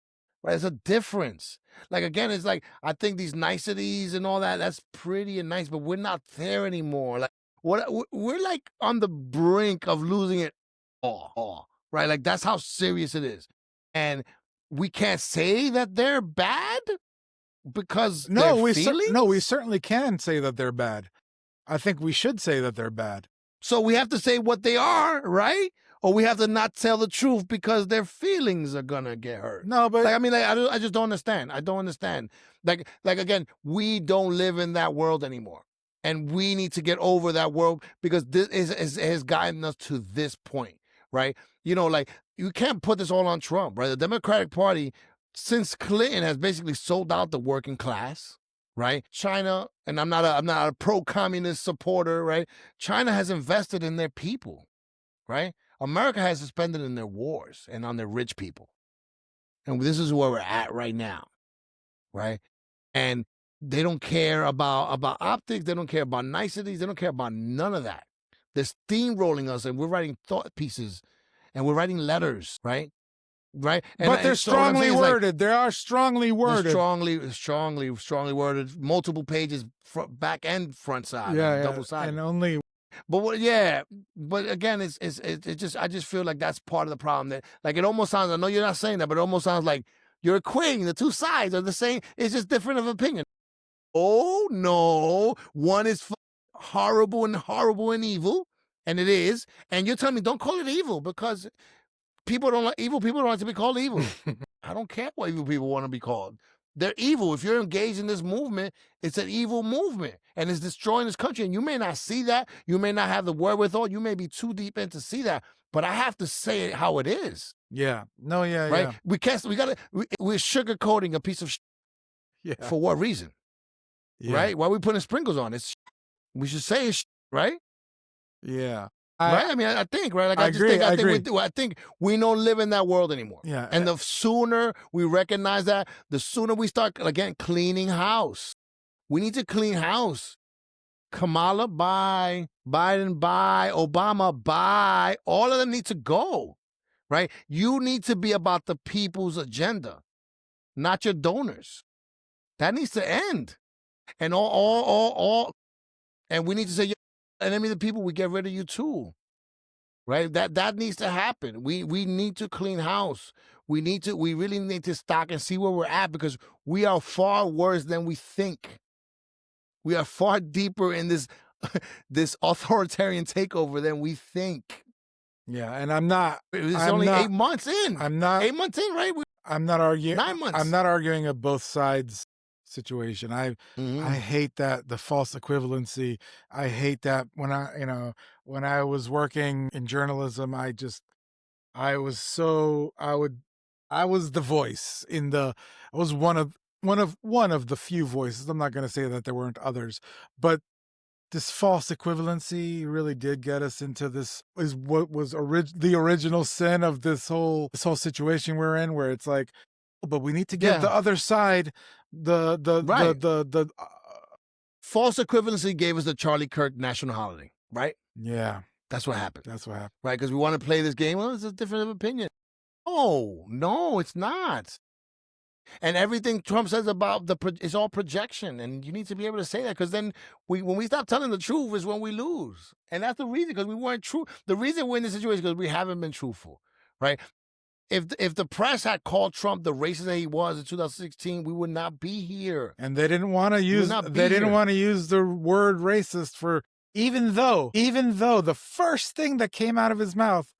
Right. There's a difference. Like, again, it's like, I think these niceties and all that, that's pretty and nice, but we're not there anymore. Like, we're like on the brink of losing it all. Right. Like, that's how serious it is. And we can't say that they're bad because we certainly can say that they're bad. I think we should say that they're bad. So we have to say what they are, right? Or we have to not tell the truth because their feelings are gonna get hurt. No, but like, I mean, like, I just don't understand. I don't understand. Like again, we don't live in that world anymore, and we need to get over that world because this has gotten us to this point, right? Like, you can't put this all on Trump, right? The Democratic Party, since Clinton, has basically sold out the working class. Right? China, and I'm not a pro-communist supporter, right? China has invested in their people, right? America has suspended in their wars and on their rich people. And this is where we're at right now, right? And they don't care about optics. They don't care about niceties. They don't care about none of that. They're steamrolling us, and we're writing thought pieces, and we're writing letters, right? Right, but they're strongly worded. They are strongly worded. Strongly worded. Multiple pages, back and front side, double sided, and only. But but again, it's just, I just feel like that's part of the problem. That, like, it almost sounds. I know you're not saying that, but it almost sounds like you're equating the two sides are the same. It's just different of opinion. Oh no, one is horrible and evil, and it is. And you're telling me don't call it evil because evil people don't like to be called evil. I don't care what evil people want to be called. They're evil. If you're engaged in this movement, it's an evil movement, and it's destroying this country. And you may not see that. You may not have the wherewithal. You may be too deep in to see that. But I have to say it how it is. Yeah. No. Yeah. Right. Yeah. We're sugarcoating a piece of for what reason? Yeah. Right. Why are we putting sprinkles on it? We should say it's right. Yeah. Right? I mean, I think, right? Like, I think we don't live in that world anymore. Yeah. And the sooner we recognize that, the sooner we start, again, cleaning house. We need to clean house. Kamala, bye. Biden, bye. Obama, bye. All of them need to go, right? You need to be about the people's agenda, not your donors. That needs to end. And and we need to say, enemy of the people, we get rid of you too, right? That needs to happen. We need to clean house. We really need to stop and see where we're at, because we are far worse than we think. We are far deeper in this this authoritarian takeover than we think. Yeah, and it's only 8 months in. 8 months in, right? I'm not arguing. 9 months. I'm not arguing a both sides situation. I hate that, the false equivalency. I hate that when I was working in journalism, I was the voice I was one of the few voices. I'm not going to say that there weren't others, but this false equivalency really did get us into this, is what was the original sin of this whole situation we're in, where it's like, but we need to give the other side the false equivalency gave us the Charlie Kirk national holiday, right? Yeah. That's what happened. Right? Because we want to play this game. Well, it's a different opinion. No, it's not. And everything Trump says about it's all projection, and you need to be able to say that, because then when we stop telling the truth is when we lose, and that's the reason, because we weren't true. The reason we're in this situation is because we haven't been truthful, right? If the press had called Trump the racist that he was in 2016, we would not be here. And they didn't want to use the word racist for even though the first thing that came out of his mouth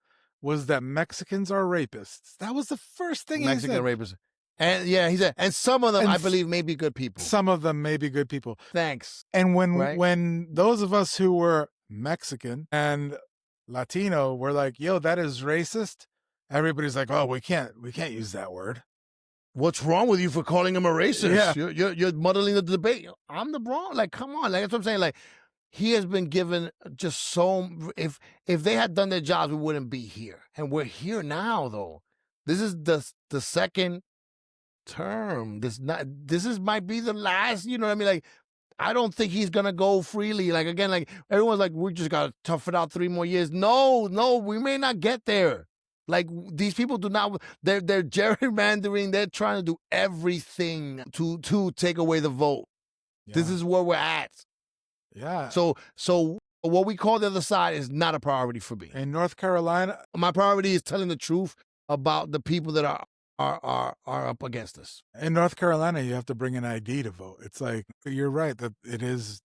was that Mexicans are rapists. That was the first thing Mexican he said. rapists. And yeah, he said, and some of them, And I believe, may be good people. Some of them may be good people. Thanks. And Right? when those of us who were Mexican and Latino were like, yo, that is racist, everybody's like, oh, we can't use that word. What's wrong with you for calling him a racist? Yeah. You're muddling the debate. I'm the wrong. Like, come on. Like, that's what I'm saying. Like, he has been given just so. If they had done their jobs, we wouldn't be here. And we're here now, though. This is the second term. This might be the last. You know what I mean? Like, I don't think he's gonna go freely. Like, again, like everyone's like, we just gotta tough it out 3 more years. No, we may not get there. Like, these people do not. They're gerrymandering. They're trying to do everything to take away the vote. Yeah. This is where we're at. Yeah. So what we call the other side is not a priority for me. In North Carolina, My priority is telling the truth about the people that are up against us. In North Carolina, you have to bring an ID to vote. It's like, you're right that there's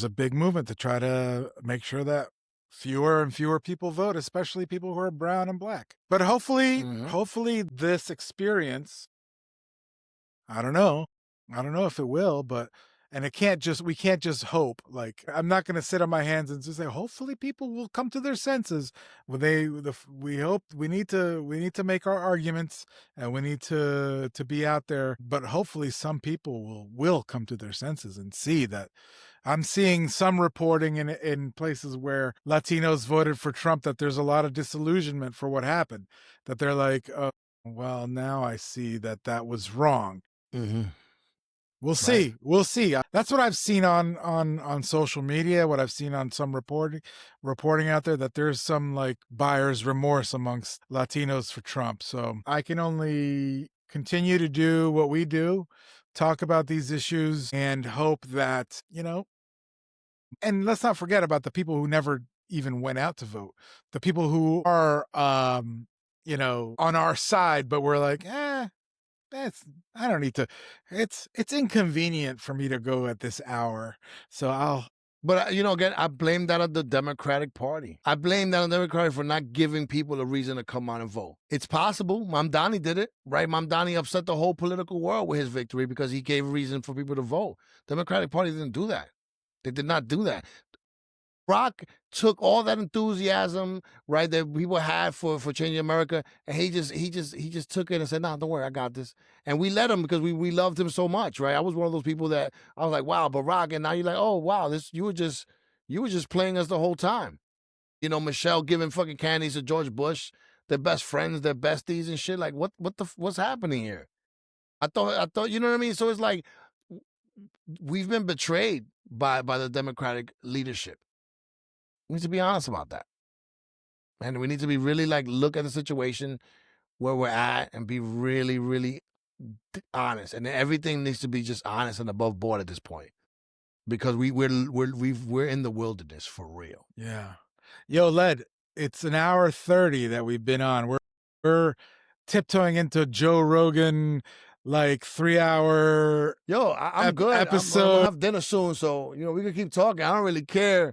a big movement to try to make sure that fewer and fewer people vote, especially people who are brown and black. But hopefully this experience, I don't know if it will, but we can't just hope. Like, I'm not going to sit on my hands and just say, hopefully people will come to their senses. We hope we need to make our arguments, and we need to be out there. But hopefully some people will come to their senses and see that. I'm seeing some reporting in places where Latinos voted for Trump that there's a lot of disillusionment for what happened. That they're like, oh, well, now I see that was wrong. Mm-hmm. We'll see. We'll see. That's what I've seen on social media, what I've seen on some reporting out there, that there's some like buyer's remorse amongst Latinos for Trump. So I can only continue to do what we do, talk about these issues, and hope that, and let's not forget about the people who never even went out to vote. The people who are, on our side, but we're like, I don't need to. It's inconvenient for me to go at this hour, so I'll. But again, I blame that on the Democratic Party. I blame that on the Democratic Party for not giving people a reason to come out and vote. It's possible. Mamdani did it, right? Mamdani upset the whole political world with his victory because he gave a reason for people to vote. Democratic Party didn't do that. They did not do that. Rock took all that enthusiasm, right, that people had for changing America, and he just took it and said, "Nah, don't worry, I got this." And we let him because we loved him so much, right? I was one of those people that I was like, "Wow, Barack," and now you're like, "Oh, wow, you were just playing us the whole time." Michelle giving fucking candies to George Bush, their best friends, their besties and shit. Like, what's happening here? I thought, you know what I mean? So it's like we've been betrayed by the Democratic leadership. We need to be honest about that. And we need to be really look at the situation where we're at and be really, really honest. And everything needs to be just honest and above board at this point, because we're in the wilderness for real. Yeah. Yo, Led, it's an hour 30 that we've been on. We're tiptoeing into Joe Rogan, 3-hour. Yo, I'm good. Episode. I'm gonna have dinner soon, so we can keep talking. I don't really care.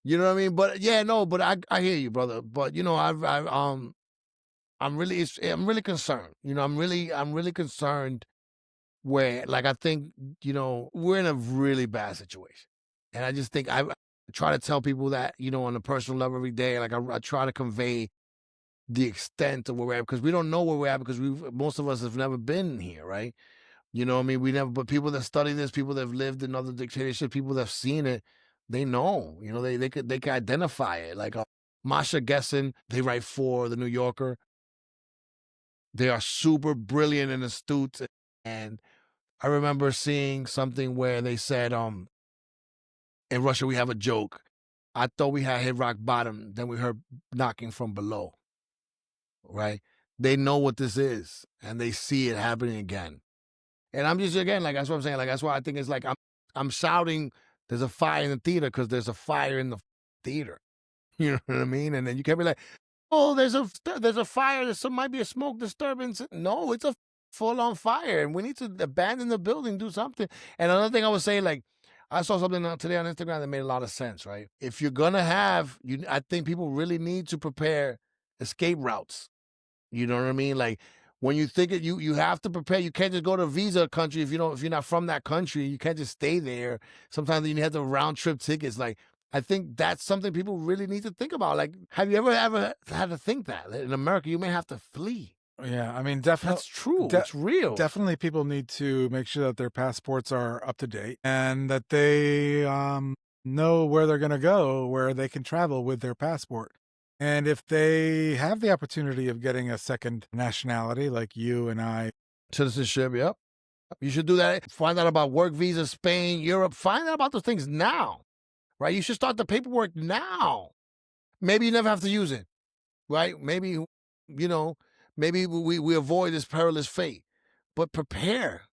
You know what I mean? But yeah, no, but I hear you, brother. But I'm really concerned. I'm really concerned where I think, we're in a really bad situation. And I just think I try to tell people that, on a personal level every day. I try to convey the extent of where we're at, because we don't know where we're at, because most of us have never been here, right? You know what I mean? We never, but people that study this, people that have lived in other dictatorships, people that have seen it, they know, they could identify it. Like Masha Gessen, they write for the New Yorker. They are super brilliant and astute. And I remember seeing something where they said, in Russia, we have a joke. I thought we had hit rock bottom, then we heard knocking from below, right? They know what this is, and they see it happening again. And I'm just, again, that's what I'm saying. That's why I think it's I'm shouting, there's a fire in the theater, because there's a fire in the theater. You know what I mean? And then you can't be like, oh, there's a fire. Might be a smoke disturbance. No, it's a full on fire, and we need to abandon the building, do something. And another thing I was saying, like, I saw something today on Instagram that made a lot of sense, right? If you're gonna have, I think people really need to prepare escape routes. You know what I mean? Like, when you think it, you have to prepare. You can't just go to a visa country if you're not from that country. You can't just stay there. Sometimes you have the round trip tickets. Like, I think that's something people really need to think about. Like, have you ever had to think that in America you may have to flee? Yeah, I mean, definitely. That's true. It's real. Definitely, people need to make sure that their passports are up to date and that they know where they're going to go, where they can travel with their passport. And if they have the opportunity of getting a second nationality, like you and I, Citizenship, yep. You should do that. Find out about work visa, Spain, Europe. Find out about those things now, right? You should start the paperwork now. Maybe you never have to use it, right? Maybe, maybe we avoid this perilous fate. But prepare.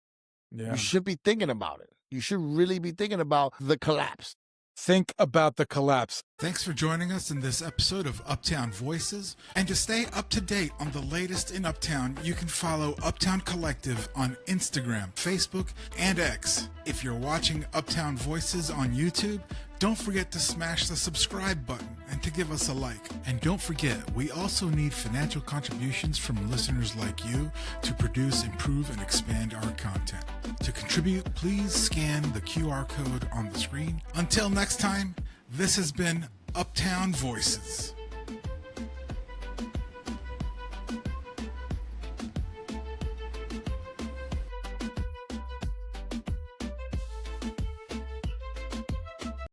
yeah, You should be thinking about it. You should really be thinking about the collapse. think about the collapse. Thanks for joining us in this episode of Uptown Voices. And to stay up to date on the latest in Uptown, you can follow Uptown Collective on Instagram, Facebook, and X. If you're watching Uptown Voices on YouTube, don't forget to smash the subscribe button and to give us a like. And don't forget, we also need financial contributions from listeners like you to produce, improve, and expand our content. To contribute, please scan the QR code on the screen. Until next time, this has been Uptown Voices.